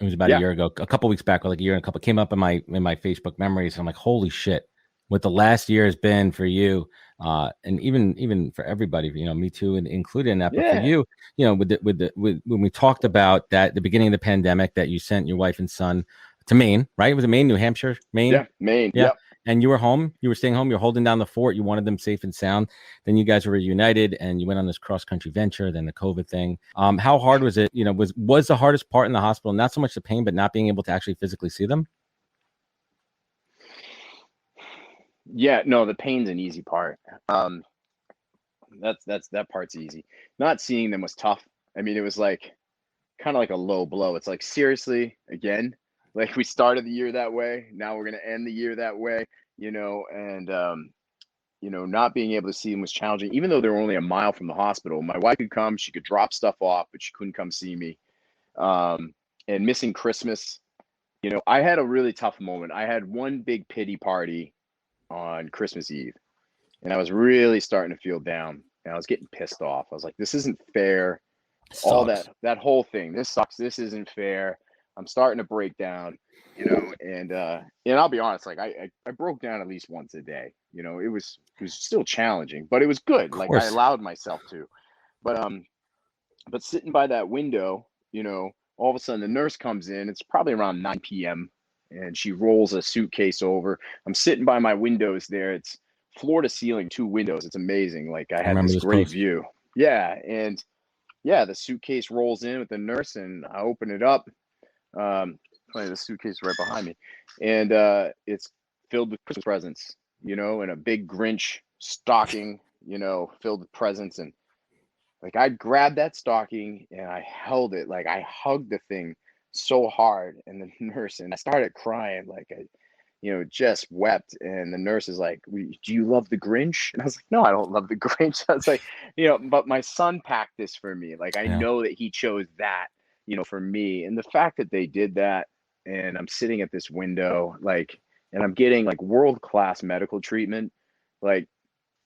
It was about a year ago, a couple weeks back, or like a year and a couple. Came up in my Facebook memories. And I'm like, holy shit, what the last year has been for you, and even for everybody, me too, and included in that. But for you, when we talked about that, the beginning of the pandemic, that you sent your wife and son to Maine, right? It was Maine, New Hampshire, Maine.
Yeah, Maine.
Yeah.
Yep.
And you were home. You were staying home. You're holding down the fort. You wanted them safe and sound. Then you guys were reunited, and you went on this cross country venture. Then the COVID thing. How hard was it? Was the hardest part in the hospital not so much the pain, but not being able to actually physically see them?
Yeah, no, the pain's an easy part. That part's easy. Not seeing them was tough. I mean, it was like kind of like a low blow. It's like, seriously, again, like we started the year that way. Now we're gonna end the year that way, and not being able to see them was challenging. Even though they were only a mile from the hospital, my wife could come. She could drop stuff off, but she couldn't come see me. And missing Christmas, I had a really tough moment. I had one big pity party on Christmas Eve, and I was really starting to feel down, and I was getting pissed off. I was like, this isn't fair. All that whole thing, this sucks. This isn't fair. I'm starting to break down, and I'll be honest, like I broke down at least once a day. It was still challenging, but it was good. Like I allowed myself to. But sitting by that window, all of a sudden the nurse comes in. It's probably around 9 p.m. and she rolls a suitcase over. I'm sitting by my windows there. It's floor to ceiling, 2 windows. It's amazing. Like I had this great view. Yeah. And yeah, the suitcase rolls in with the nurse, and I open it up. Funny, the suitcase right behind me, and it's filled with Christmas presents, and a big Grinch stocking, filled with presents. And Like I grabbed that stocking and I held it, like I hugged the thing so hard, and the nurse, and I started crying, like I, just wept. And the nurse is like, "Do you love the Grinch?" And I was like, "No, I don't love the Grinch." I was like, but my son packed this for me. Like I
Yeah.
know that he chose that, for me. And the fact that they did that, and I'm sitting at this window, like, and I'm getting like world-class medical treatment, like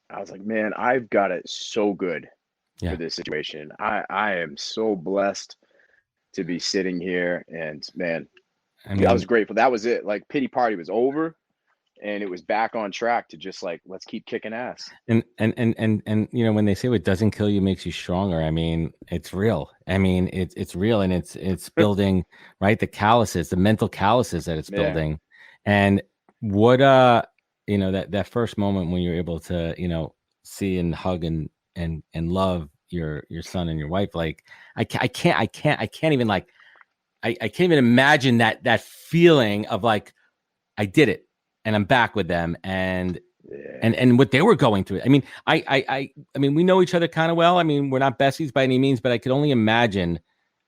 I was like, man, I've got it so good for
Yeah.
this situation. I am so blessed to be sitting here, and man,
I
I was
mean,
grateful. That was it. Like pity party was over, and it was back on track to just like, let's keep kicking ass.
and when they say what doesn't kill you makes you stronger, I mean, it's real. I mean, it's real, and it's building, right? The mental calluses that it's
Yeah.
building. And what that first moment when you're able to, see and hug and love your son and your wife, like I can't even like I can't even imagine that feeling of like I did it and I'm back with them, and
Yeah.
what they were going through. I mean, I mean, we know each other kind of well. I mean, we're not besties by any means, but I could only imagine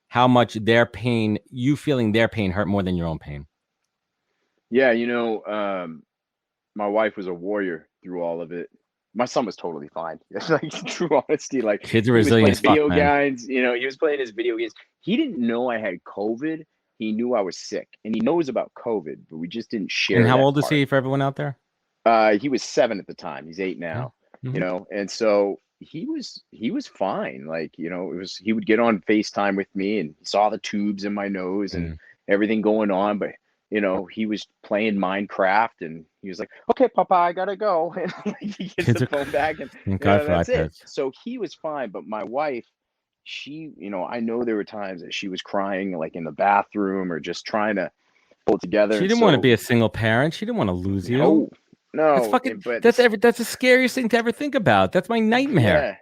how much their pain, you feeling their pain, hurt more than your own pain.
Yeah, my wife was a warrior through all of it. My son was totally fine. Like true honesty, like
Kids are
he was
resilient
playing
as fuck,
video
man.
games, he was playing his video games. He didn't know I had COVID. He knew I was sick, and he knows about COVID, but we just didn't
And
share
how
that
old is
part.
he for everyone out there?
He was 7 at the time. He's 8
Yeah.
now,
Mhm.
and so he was fine. Like, he would get on FaceTime with me, and he saw the tubes in my nose and
Mm.
everything going on, but he was playing Minecraft, and he was like, "Okay, Papa, I gotta go." And like, he gets
Kids
the
are,
phone back, and
thank God for
that's it.
iPads.
So he was fine, but my wife, she, I know there were times that she was crying, like in the bathroom or just trying to pull it together.
She
And
didn't want to
so
be a single parent. She didn't want to lose you.
no, no, but
That's the scariest thing to ever think about. That's my nightmare.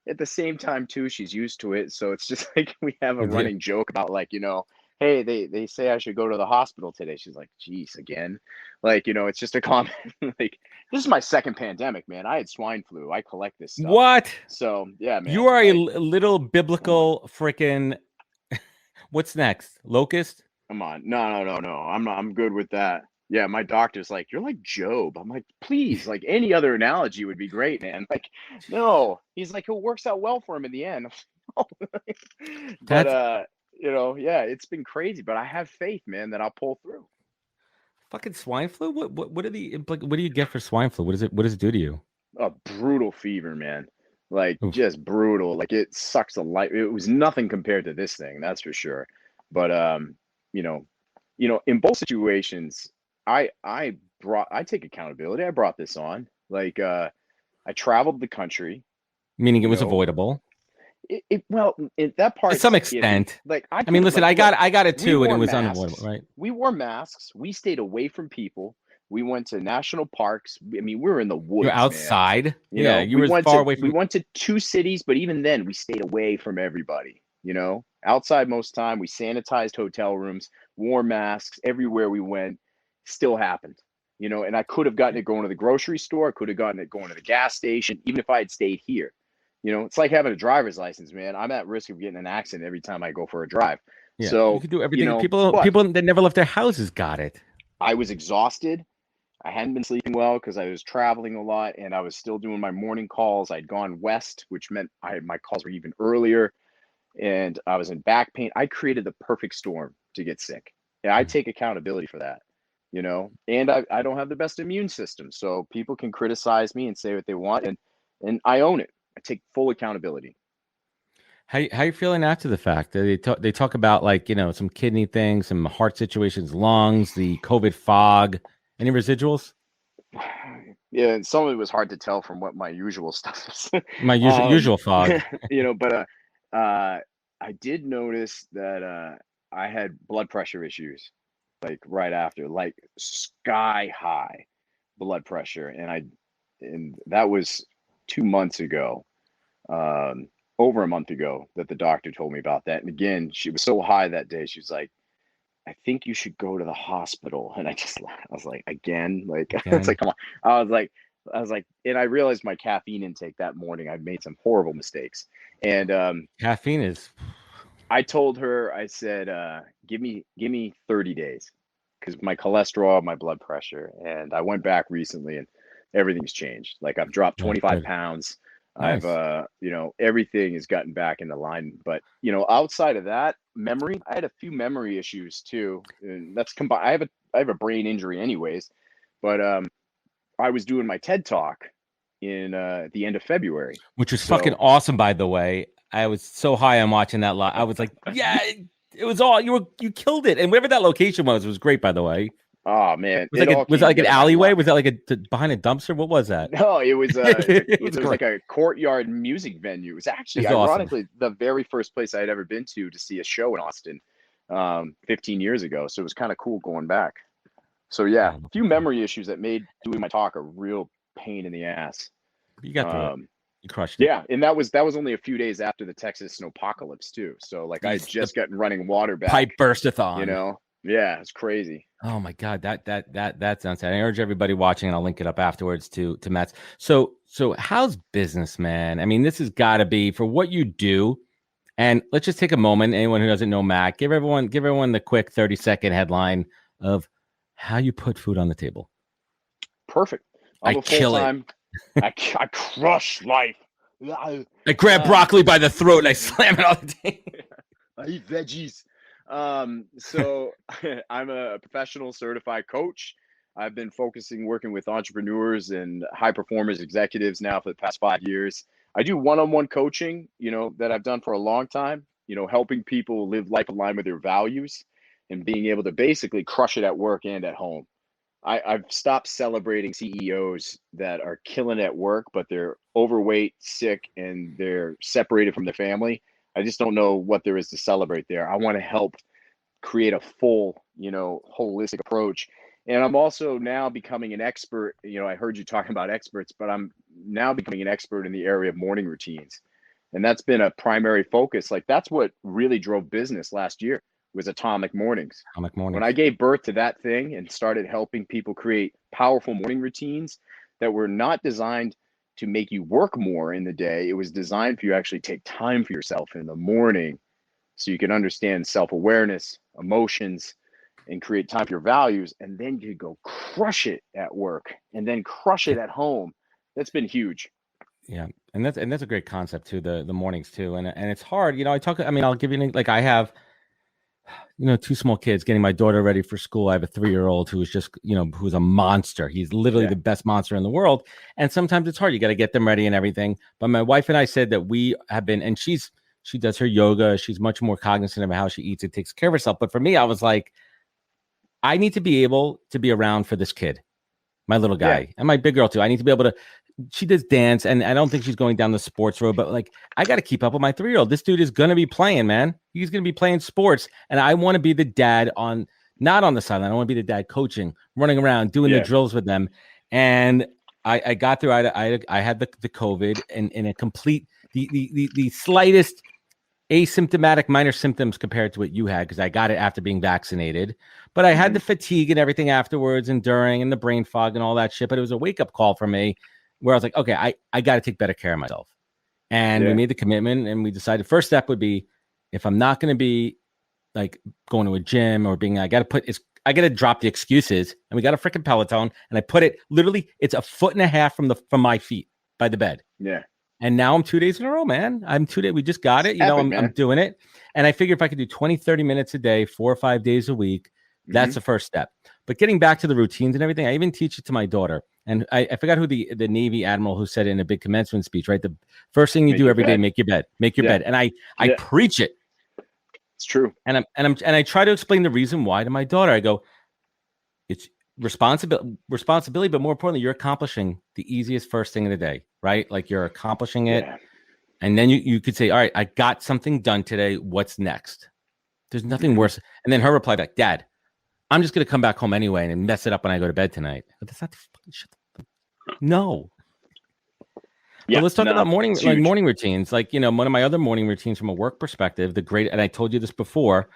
yeah. At the same time too, she's used to it, so it's just like we have a
Yeah.
running joke about, like, hey, they say I should go to the hospital today. She's like, geez, again. Like, it's just a comment. Like, this is my second pandemic, man. I had swine flu. I collect this stuff.
What?
So yeah,
You
man,
are a
like,
little
come on.
biblical freaking. What's next? Locust?
Come on. No. I'm good with that. Yeah, my doctor's like, you're like Job. I'm like, please, like any other analogy would be great, man. Like, no. He's like, it works out well for him in the end. No. But
That's
yeah, it's been crazy, but I have faith, man, that I'll pull through.
fucking swine flu. What are the what do you get for swine flu? What does it do to you?
A brutal fever, man. Like
Oof.
just brutal. Like it sucks the life. It was nothing compared to this thing, that's for sure. But you know, in both situations, I take accountability. I brought this on. Like I traveled the country,
Meaning it
you
was
know.
avoidable
Well, that
to some
part's iffy.
extent.
Like
I mean, listen,
like, look,
I got it
we
too, and it
wore
was unavoidable,
masks.
right?
We wore masks. We stayed away from people. We went to national parks. I mean, we were in the
You're
woods, man.
outside. Yeah, you were as far away
We
from.
went to 2 cities, but even then we stayed away from everybody, outside most time. We sanitized hotel rooms, wore masks everywhere we went. Still happened, and I could have gotten it going to the grocery store. I could have gotten it going to the gas station, even if I had stayed here. It's like having a driver's license, man. I'm at risk of getting an accident every time I go for a drive.
Yeah, you
So,
could do everything.
but
People that never left their houses got it.
I was exhausted. I hadn't been sleeping well because I was traveling a lot, and I was still doing my morning calls. I'd gone west, which meant my calls were even earlier, and I was in back pain. I created the perfect storm to get sick. And I take accountability for that, and I don't have the best immune system. So people can criticize me and say what they want, and I own it. I take full accountability.
How you feeling after the fact? They talk about like some kidney things, some heart situations, lungs, the COVID fog. Any residuals?
Yeah, and some of it was hard to tell from what my usual stuff is.
My usual fog.
But I did notice that I had blood pressure issues, like right after, like sky high blood pressure, and that was 2 months ago, over a month ago, that the doctor told me about that. And again, she was so high that day. She was like, I think you should go to the hospital. And I was like, again, like, it's
Again.
like, come on. I was like, I was like, and I realized my caffeine intake that morning, I made some horrible mistakes. And
Caffeine is.
I told her, I said, give me 30 days because my cholesterol, my blood pressure. And I went back recently and everything's changed. Like I've dropped 25
Good.
pounds.
Nice.
I've, everything has gotten back into line. But, outside of that, memory, I had a few memory issues too. And that's combined. I have a brain injury anyways, but I was doing my TED Talk in the end of February.
Which was fucking awesome, by the way. I was so high on watching that lot. I was like, yeah, it was all you killed it. And whatever that location was great, by the way.
Oh man,
was it like an alleyway? Was that like behind a dumpster? What was that?
No, it was it was like a courtyard music venue. It was actually ironically awesome. The very first place I had ever been to see a show in Austin 15 years ago. So it was kind of cool going back. So yeah, a few memory issues that made doing my talk a real pain in the ass.
You got through it. You crushed it.
Yeah, and that was only a few days after the Texas snowpocalypse too. So like I had just gotten running water back.
Pipe burstathon.
Yeah, it's crazy.
Oh my God, that sounds sad. I urge everybody watching, and I'll link it up afterwards to Matt's. So how's business, man? I mean, this has got to be for what you do. And let's just take a moment. Anyone who doesn't know Matt, give everyone the quick 30-second headline of how you put food on the table.
Perfect.
I kill it.
I crush life.
I grab broccoli by the throat and I slam it on the table.
I eat veggies. So I'm a professional certified coach. I've been working with entrepreneurs and high performers, executives now for the past 5 years. I do one-on-one coaching, that I've done for a long time, helping people live life aligned with their values and being able to basically crush it at work and at home. I've stopped celebrating CEOs that are killing at work, but they're overweight, sick, and they're separated from their family. I just don't know what there is to celebrate there. I want to help create a full, holistic approach. And I'm also now becoming an expert. I heard you talking about experts, but I'm now becoming an expert in the area of morning routines. And that's been a primary focus. Like that's what really drove business last year was Atomic Mornings. When I gave birth to that thing and started helping people create powerful morning routines that were not designed to make you work more in the day. It was designed for you to actually take time for yourself in the morning so you can understand self-awareness, emotions, and create time for your values. And then you go crush it at work and then crush it at home. That's been huge.
Yeah. And that's a great concept too, the mornings too. And it's hard, I'll give you I have, 2 small kids, getting my daughter ready for school. I have a 3-year-old who is just, who's a monster. He's literally the best monster in the world. And sometimes it's hard. You got to get them ready and everything. But my wife and I said that we have been, and she does her yoga. She's much more cognizant of how she eats and takes care of herself. But for me, I was like, I need to be able to be around for this kid, my little guy, and my big girl too. I need to be able to. She does dance, and I don't think she's going down the sports road, but like I got to keep up with my 3-year-old. This dude is going to be playing, man. He's going to be playing sports, and I want to be the dad not on the sideline. I want to be the dad coaching, running around, doing the drills with them. And I got through. I had the COVID and in a complete the slightest asymptomatic minor symptoms compared to what you had because I got it after being vaccinated. But I had the fatigue and everything afterwards and during and the brain fog and all that shit. But it was a wake up call for me. Where I was like, okay, I got to take better care of myself. And we made the commitment and we decided first step would be if I'm not going to be like going to a gym or being, I got to drop the excuses and we got a freaking Peloton and I put it literally, it's 1.5 feet from my feet by the bed.
Yeah.
And now I'm 2 days in a row, man. I'm 2 days. We just got it. I'm doing it. And I figure if I could do 20, 30 minutes a day, 4 or 5 days a week, that's the first step. But getting back to the routines and everything, I even teach it to my daughter. And I forgot who the Navy admiral who said it in a big commencement speech, right? The first thing you do every day, make your bed, And I preach it.
It's true.
And I try to explain the reason why to my daughter. I go, it's responsibility, but more importantly, you're accomplishing the easiest first thing of the day, right? Like you're accomplishing it. Yeah. And then you could say, all right, I got something done today. What's next? There's nothing worse. And then her reply back, Dad, I'm just going to come back home anyway and mess it up when I go to bed tonight. But that's not the fucking shit. No. Yeah, let's talk about morning routines. Like, one of my other morning routines from a work perspective, and I told you this before,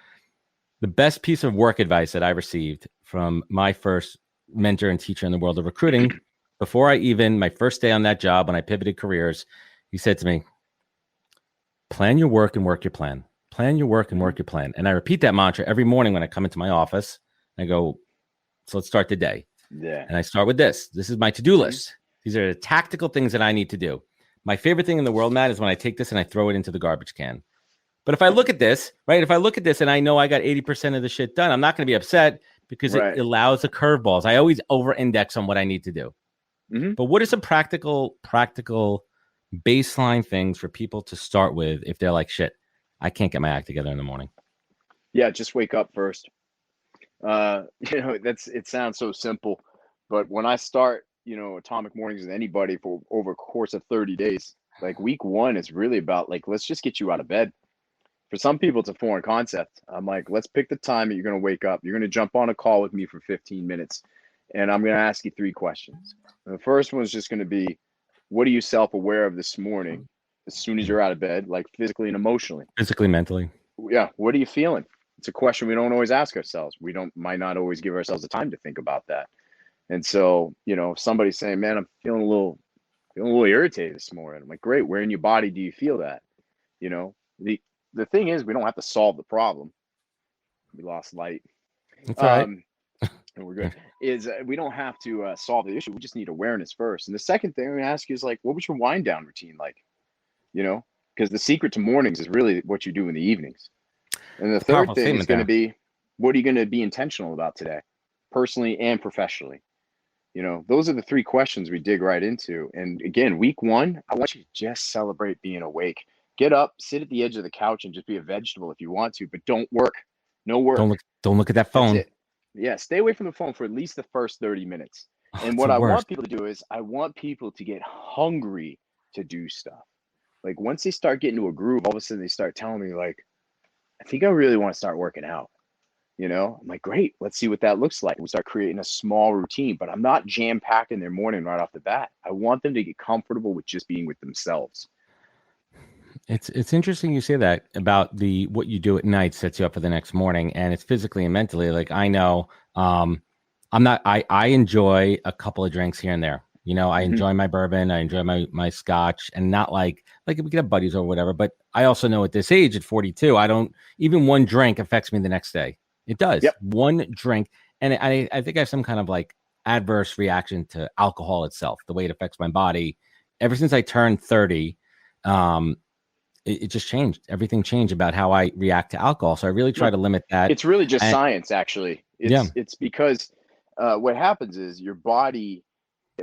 the best piece of work advice that I received from my first mentor and teacher in the world of recruiting before my first day on that job, when I pivoted careers, he said to me, plan your work and work your plan. Plan your work and work your plan. And I repeat that mantra every morning when I come into my office. I go, so let's start the day.
Yeah.
And I start with this. This is my to-do list. These are the tactical things that I need to do. My favorite thing in the world, Matt, is when I take this and I throw it into the garbage can. But if I look at this, right, and I know I got 80% of the shit done, I'm not going to be upset because it allows the curveballs. I always over-index on what I need to do. Mm-hmm. But what are some practical baseline things for people to start with if they're like, shit, I can't get my act together in the morning?
Yeah, just wake up first. It sounds so simple, but when I start, Atomic Mornings with anybody for over a course of 30 days, like week 1 is really about like, let's just get you out of bed. For some people, it's a foreign concept. I'm like, let's pick the time that you're going to wake up. You're going to jump on a call with me for 15 minutes, and I'm going to ask you 3 questions. And the first one is just going to be, what are you self-aware of this morning as soon as you're out of bed, like physically and emotionally?
Physically, mentally.
Yeah. What are you feeling? It's a question we don't always ask ourselves. We might not always give ourselves the time to think about that. And so, if somebody's saying, man, I'm feeling a little irritated this morning. I'm like, great. Where in your body do you feel that? The thing is, we don't have to solve the problem. We lost light.
That's all right.
And we're good. We don't have to solve the issue. We just need awareness first. And the second thing I'm going to ask you is like, what was your wind down routine like? Because the secret to mornings is really what you do in the evenings. And the third thing is going to be, what are you going to be intentional about today, personally and professionally? Those are the 3 questions we dig right into. And again, week 1, I want you to just celebrate being awake. Get up, sit at the edge of the couch and just be a vegetable if you want to, but don't work. No work.
Don't look at that phone.
Yeah, stay away from the phone for at least the first 30 minutes. And what I want people to do is I want people to get hungry to do stuff. Like once they start getting to a groove, all of a sudden they start telling me like, I think I really want to start working out. I'm like, great, let's see what that looks like. We start creating a small routine, but I'm not jam-packing their morning right off the bat. I want them to get comfortable with just being with themselves.
It's interesting you say that about what you do at night sets you up for the next morning, and it's physically and mentally. Like I know, I enjoy a couple of drinks here and there. I enjoy my bourbon, I enjoy my scotch, and not like if we could have buddies or whatever. But I also know at this age, at 42, I don't even one drink affects me the next day. It does. Yep. One drink, and I think I have some kind of like adverse reaction to alcohol itself, the way it affects my body. Ever since I turned 30, it just changed. Everything changed about how I react to alcohol. So I really try to limit that.
It's really just science, actually. It's because what happens is your body,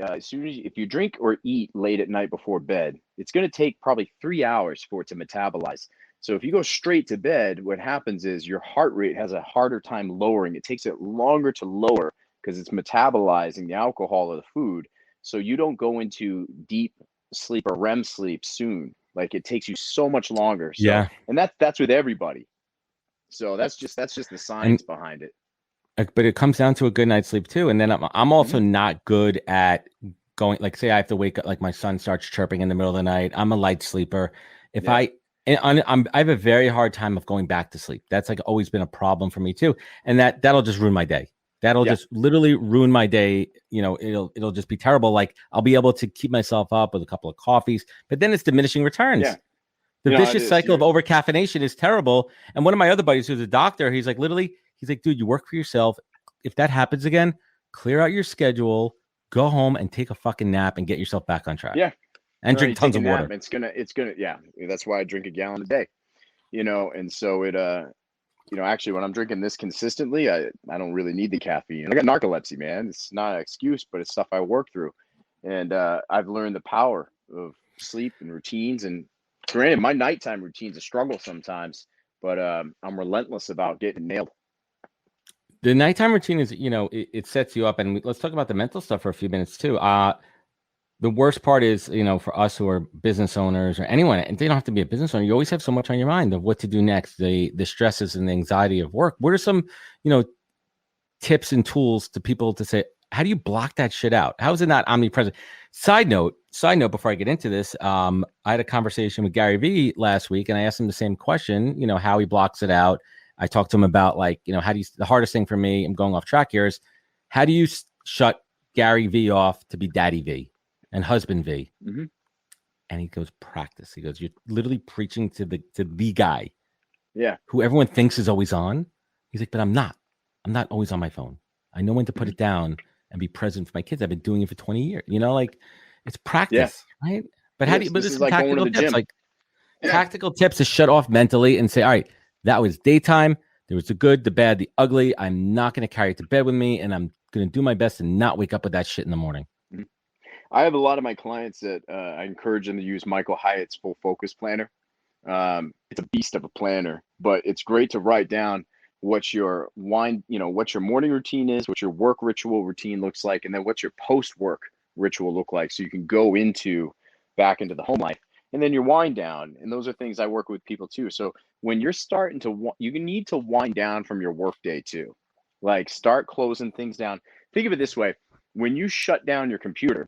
as soon as if you drink or eat late at night before bed, it's going to take probably 3 hours for it to metabolize. So if you go straight to bed, what happens is your heart rate has a harder time lowering. It takes it longer to lower because it's metabolizing the alcohol of the food. So you don't go into deep sleep or REM sleep soon. Like it takes you so much longer. So,
yeah.
And that's with everybody. So that's just the science behind it.
But it comes down to a good night's sleep too. And then I'm also not good at going, like say I have to wake up, like my son starts chirping in the middle of the night. I'm a light sleeper. I have a very hard time of going back to sleep. That's like always been a problem for me too. And that'll just ruin my day. That'll just literally ruin my day. It'll just be terrible. Like I'll be able to keep myself up with a couple of coffees, but then it's diminishing returns. Yeah. The vicious cycle of overcaffeination is terrible. And one of my other buddies who's a doctor, he's like, dude, you work for yourself. If that happens again, clear out your schedule, go home and take a fucking nap and get yourself back on track.
Yeah.
And drink tons of water.
It's gonna, yeah. That's why I drink a gallon a day, and so it, actually when I'm drinking this consistently, I don't really need the caffeine. I got narcolepsy, man. It's not an excuse, but it's stuff I work through. And I've learned the power of sleep and routines. And granted, my nighttime routine's a struggle sometimes, but I'm relentless about getting nailed.
The nighttime routine is, it sets you up. And let's talk about the mental stuff for a few minutes too. The worst part is, for us who are business owners or anyone, and they don't have to be a business owner, you always have so much on your mind of what to do next, the stresses and the anxiety of work. What are some, tips and tools to people to say, how do you block that shit out? How is it not omnipresent? Side note, before I get into this, I had a conversation with Gary Vee last week and I asked him the same question, how he blocks it out. I talked to him about the hardest thing for me, I'm going off track here, is how do you shut Gary V off to be Daddy V and Husband V.
Mm-hmm.
And he goes, practice. He goes, you're literally preaching to the guy.
Yeah.
Who everyone thinks is always on. He's like, but I'm not. I'm not always on my phone. I know when to put it down and be present for my kids. I've been doing it for 20 years. You know, like it's practice, right? But how do you, but
this
this
is
is
like going to
tactical
the
tips,
gym.
like tactical tips to shut off mentally and say, all right, that was daytime. There was the good, the bad, the ugly. I'm not going to carry it to bed with me. And I'm going to do my best to not wake up with that shit in the morning.
I have a lot of my clients that I encourage them to use Michael Hyatt's full focus planner. It's a beast of a planner, but it's great to write down what your what your morning routine is, what your work ritual routine looks like, and then what your post-work ritual look like. So you can go back into the home life, and then your wind down. And those are things I work with people too. So when you're starting to, you need to wind down from your work day too. Like start closing things down. Think of it this way. When you shut down your computer,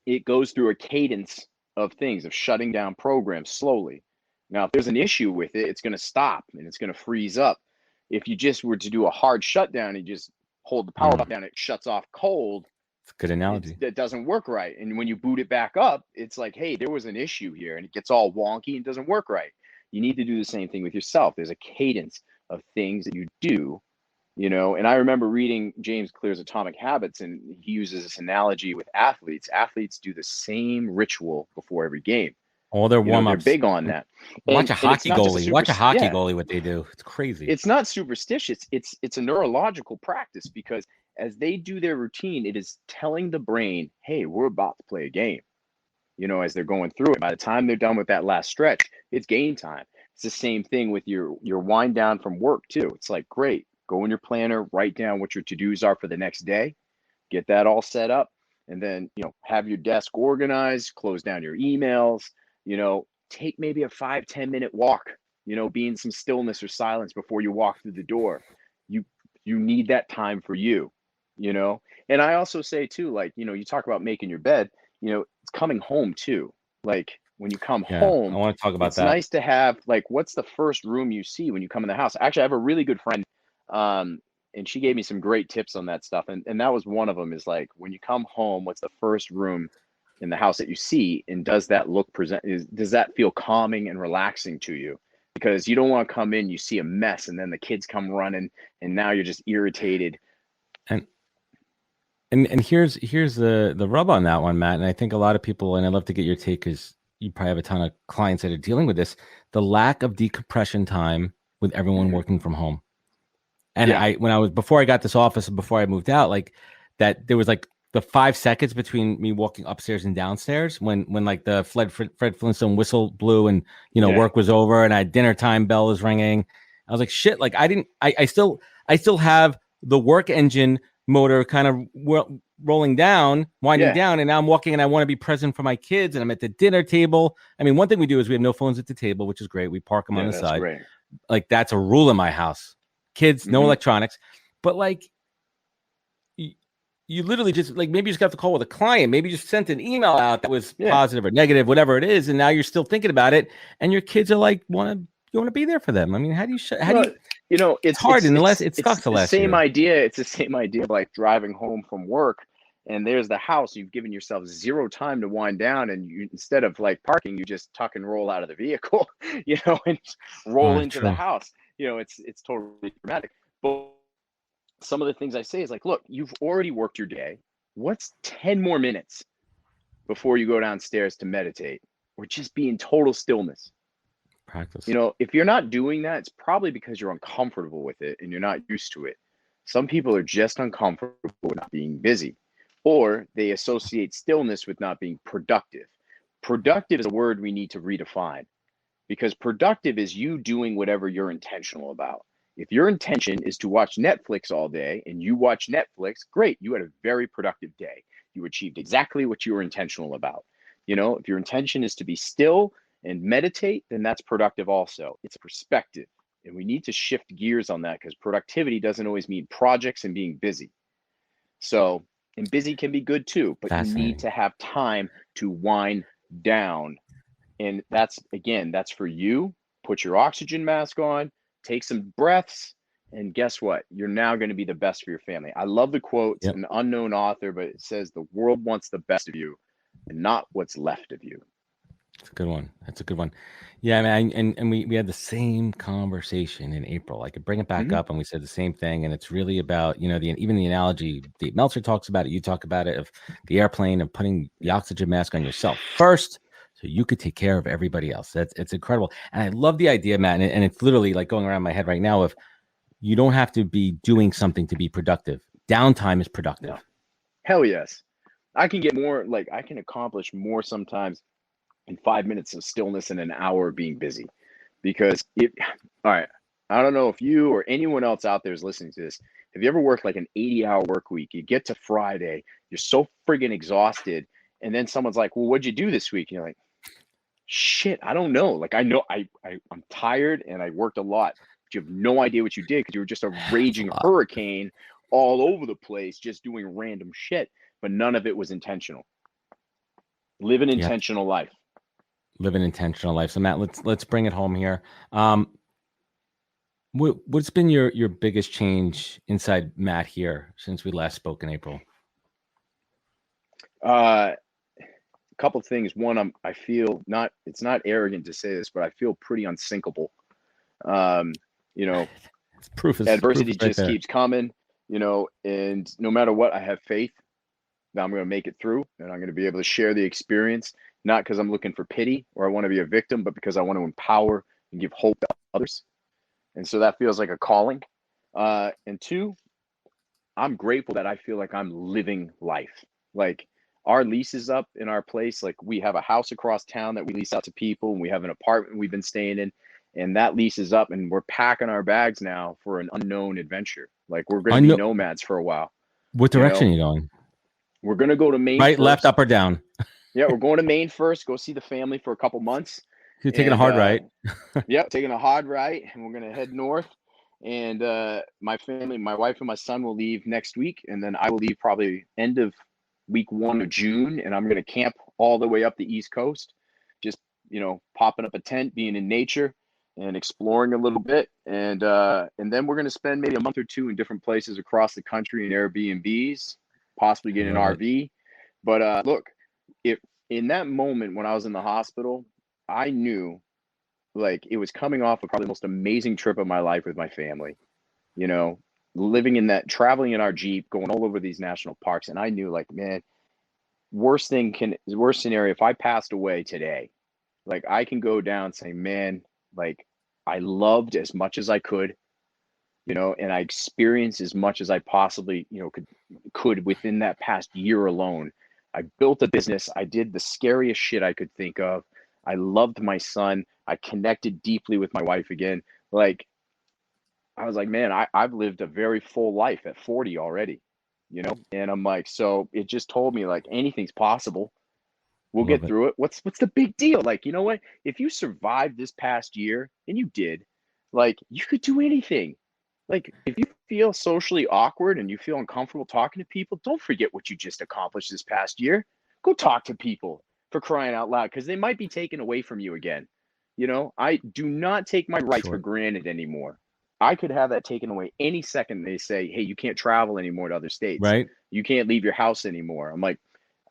it goes through a cadence of things, of shutting down programs slowly. Now, if there's an issue with it, it's going to stop and it's going to freeze up. If you just were to do a hard shutdown and just hold the power button down, it shuts off cold.
It's a good analogy.
That doesn't work right. And when you boot it back up, it's like, hey, there was an issue here, and it gets all wonky and doesn't work right. You need to do the same thing with yourself. There's a cadence of things that you do, and I remember reading James Clear's Atomic Habits, and he uses this analogy with athletes. Athletes do the same ritual before every game.
All their warm-ups.
They're big on that.
Watch a hockey goalie. Watch a hockey goalie, what they do. It's crazy.
It's not superstitious. It's a neurological practice, because as they do their routine, it is telling the brain, hey, we're about to play a game. As they're going through it. By the time they're done with that last stretch, it's game time. It's the same thing with your wind down from work too. It's like, great, go in your planner, write down what your to-dos are for the next day, get that all set up, and then, have your desk organized, close down your emails, take maybe a 5-10 minute walk, be in some stillness or silence before you walk through the door. You need that time for you, And I also say too, like, you talk about making your bed, it's coming home too. Like when you come home,
I want to talk about
it's
that.
nice to have, like, what's the first room you see when you come in the house? Actually, I have a really good friend, and she gave me some great tips on that stuff. And that was one of them, is like, when you come home, what's the first room in the house that you see? And does that does that feel calming and relaxing to you? Because you don't want to come in, you see a mess, and then the kids come running, and now you're just irritated.
And here's the rub on that one, Matt. And I think a lot of people, and I'd love to get your take, because you probably have a ton of clients that are dealing with this, the lack of decompression time with everyone working from home. And before I got this office and before I moved out, like that, there was like the 5 seconds between me walking upstairs and downstairs when like the Fred Flintstone whistle blew and, work was over and I had dinner time bell was ringing. I was like, shit, like I still have the work engine motor kind of rolling down, winding down. And now I'm walking and I want to be present for my kids, and I'm at the dinner table. I mean, one thing we do is we have no phones at the table, which is great. We park them on the side.
Great.
Like that's a rule in my house. Kids, no electronics. But like you literally just, like, maybe you just got to call with a client. Maybe you just sent an email out that was positive or negative, whatever it is. And now you're still thinking about it. And your kids are like, you want to be there for them. I mean, how do you, it's hard unless it sucks the last
same
year.
idea. It's the same idea of like driving home from work, and there's the house. You've given yourself zero time to wind down, and you, instead of like parking, you just tuck and roll out of the vehicle, and roll into the house. It's totally dramatic. But some of the things I say is like, look, you've already worked your day. What's 10 more minutes before you go downstairs to meditate or just be in total stillness?
Practice.
If you're not doing that, it's probably because you're uncomfortable with it and you're not used to it. Some people are just uncomfortable with not being busy, or they associate stillness with not being productive. Productive is a word we need to redefine, because productive is you doing whatever you're intentional about. If your intention is to watch Netflix all day and you watch Netflix, great. You had a very productive day. You achieved exactly what you were intentional about. If your intention is to be still and meditate, then that's productive also. It's a perspective. And we need to shift gears on that, because productivity doesn't always mean projects and being busy. So, and busy can be good too, but you need to have time to wind down. And that's for you. Put your oxygen mask on, take some breaths, And guess what? You're now going to be the best for your family. I love the quote. It's
Yep.
an unknown author, but it says the world wants the best of you and not what's left of you.
It's a good one. That's a good one. Yeah, man. And we had the same conversation in April. I could bring it back up, and we said the same thing. And it's really about, even the analogy Dave Meltzer talks about it. You talk about it, of the airplane and putting the oxygen mask on yourself first, so you could take care of everybody else. It's incredible. And I love the idea, Matt. And it's literally like going around my head right now of, you don't have to be doing something to be productive. Downtime is productive.
No. Hell yes. I can get more, I can accomplish more sometimes in 5 minutes of stillness and an hour of being busy. Because all right, I don't know if you or anyone else out there is listening to this. Have you ever worked like an 80-hour work week? You get to Friday, you're so friggin' exhausted. And then someone's like, well, what'd you do this week? And you're like, shit, I don't know. I know I'm tired and I worked a lot. But you have no idea what you did because you were just a raging hurricane all over the place, just doing random shit. But none of it was intentional. Live an intentional life. Live an intentional life.
So Matt, let's bring it home here. What's been your biggest change inside Matt here since we last spoke in April?
A couple things. One, I feel it's not arrogant to say this, but I feel pretty unsinkable. Adversity just keeps coming, and no matter what, I have faith that I'm going to make it through, and I'm going to be able to share the experience, not because I'm looking for pity or I want to be a victim, but because I want to empower and give hope to others. And so that feels like a calling. And two, I'm grateful that I feel like I'm living life. Like, our lease is up in our place. Like, we have a house across town that we lease out to people, and we have an apartment we've been staying in, and that lease is up, and we're packing our bags now for an unknown adventure. Like, we're going to be nomads for a while.
What direction are you going?
We're going to go to Maine.
Right,
first.
Left, up, or down?
Yeah, we're going to Maine first, go see the family for a couple months.
You're taking a hard right.
Yep, taking a hard right, and we're going to head north. And my family, my wife and my son will leave next week, and then I will leave probably end of week 1 of June, and I'm going to camp all the way up the East Coast, just, popping up a tent, being in nature and exploring a little bit. And then we're going to spend maybe a month or two in different places across the country in Airbnbs, possibly get an RV. But look, if in that moment when I was in the hospital, I knew like it was coming off of probably the most amazing trip of my life with my family, living in that, traveling in our Jeep, going all over these national parks. And I knew, like, man, worst scenario, if I passed away today, like, I can go down saying, man, like, I loved as much as I could, and I experienced as much as I possibly, could within that past year alone. I built a business. I did the scariest shit I could think of. I loved my son. I connected deeply with my wife again. Like, I was like, man, I've lived a very full life at 40 already, and I'm like, so it just told me, like, anything's possible. We'll get through it. What's the big deal? Like, you know what? If you survived this past year, and you did, like, you could do anything. Like, if you feel socially awkward and you feel uncomfortable talking to people, don't forget what you just accomplished this past year. Go talk to people, for crying out loud, because they might be taken away from you again. I do not take my rights for granted anymore. I could have that taken away any second. They say, hey, you can't travel anymore to other states.
Right.
You can't leave your house anymore. I'm like,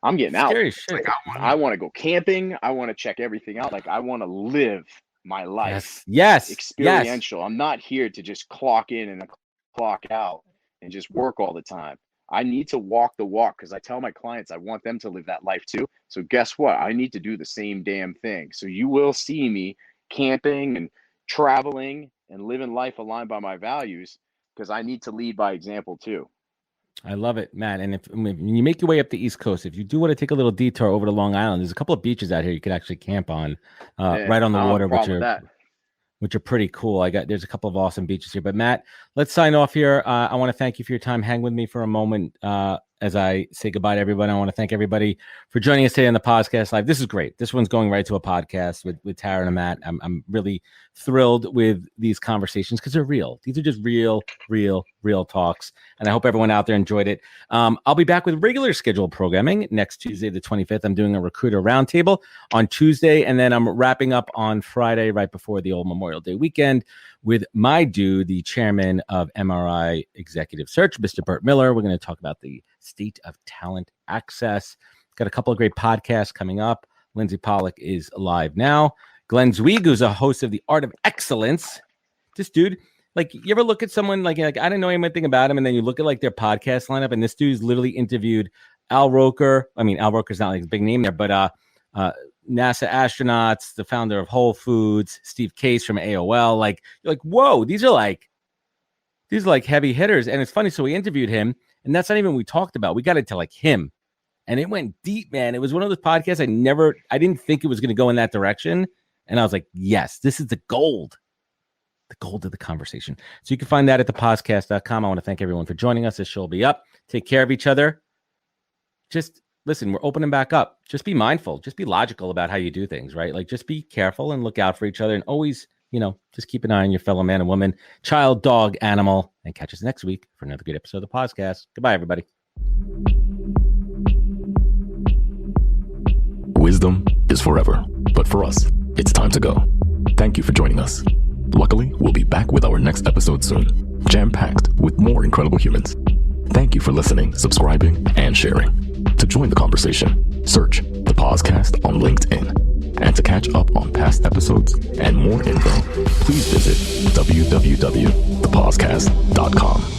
I'm getting out. Like, I want to go camping. I want to check everything out. Like, I want to live my life.
Yes.
Experiential. Yes. I'm not here to just clock in and clock out and just work all the time. I need to walk the walk, because I tell my clients I want them to live that life too. So guess what? I need to do the same damn thing. So you will see me camping and traveling and living life aligned by my values, because I need to lead by example too.
I love it, Matt. And if you make your way up the East Coast, if you do want to take a little detour over to Long Island, there's a couple of beaches out here you could actually camp on, right on the water, which are pretty cool. There's a couple of awesome beaches here. But Matt, let's sign off here. I want to thank you for your time. Hang with me for a moment as I say goodbye to everybody. I want to thank everybody for joining us today on the podcast live. This is great. This one's going right to a podcast with Tara and Matt. I'm really thrilled with these conversations because they're real. These are just real talks. And I hope everyone out there enjoyed it. I'll be back with regular scheduled programming next Tuesday, the 25th. I'm doing a recruiter roundtable on Tuesday, and then I'm wrapping up on Friday right before the old Memorial Day weekend with my dude, the chairman of MRI Executive Search, Mr. Burt Miller. We're going to talk about the state of talent access. Got a couple of great podcasts coming up. Lindsay Pollack is live now. Glenn Zweig, who's a host of The Art of Excellence. This dude, like, you ever look at someone like I didn't know anything about him, and then you look at like their podcast lineup, and this dude's literally interviewed Al Roker. I mean, Al Roker's not like a big name there, but NASA astronauts, the founder of Whole Foods, Steve Case from AOL. Like, you're like, whoa, these are like heavy hitters. And it's funny. So we interviewed him, and that's not even what we talked about. We got into like him, and it went deep, man. It was one of those podcasts I didn't think it was going to go in that direction. And I was like, yes, this is the gold of the conversation. So you can find that at thepodcast.com. I want to thank everyone for joining us. This show will be up. Take care of each other. Just listen, we're opening back up. Just be mindful. Just be logical about how you do things, right? Like, just be careful and look out for each other, and always, just keep an eye on your fellow man and woman, child, dog, animal, and catch us next week for another good episode of the podcast. Goodbye, everybody.
Wisdom is forever, but for us, it's time to go. Thank you for joining us. Luckily, we'll be back with our next episode soon, jam-packed with more incredible humans. Thank you for listening, subscribing, and sharing. To join the conversation, search The Podcast on LinkedIn. And to catch up on past episodes and more info, please visit www.thepodcast.com.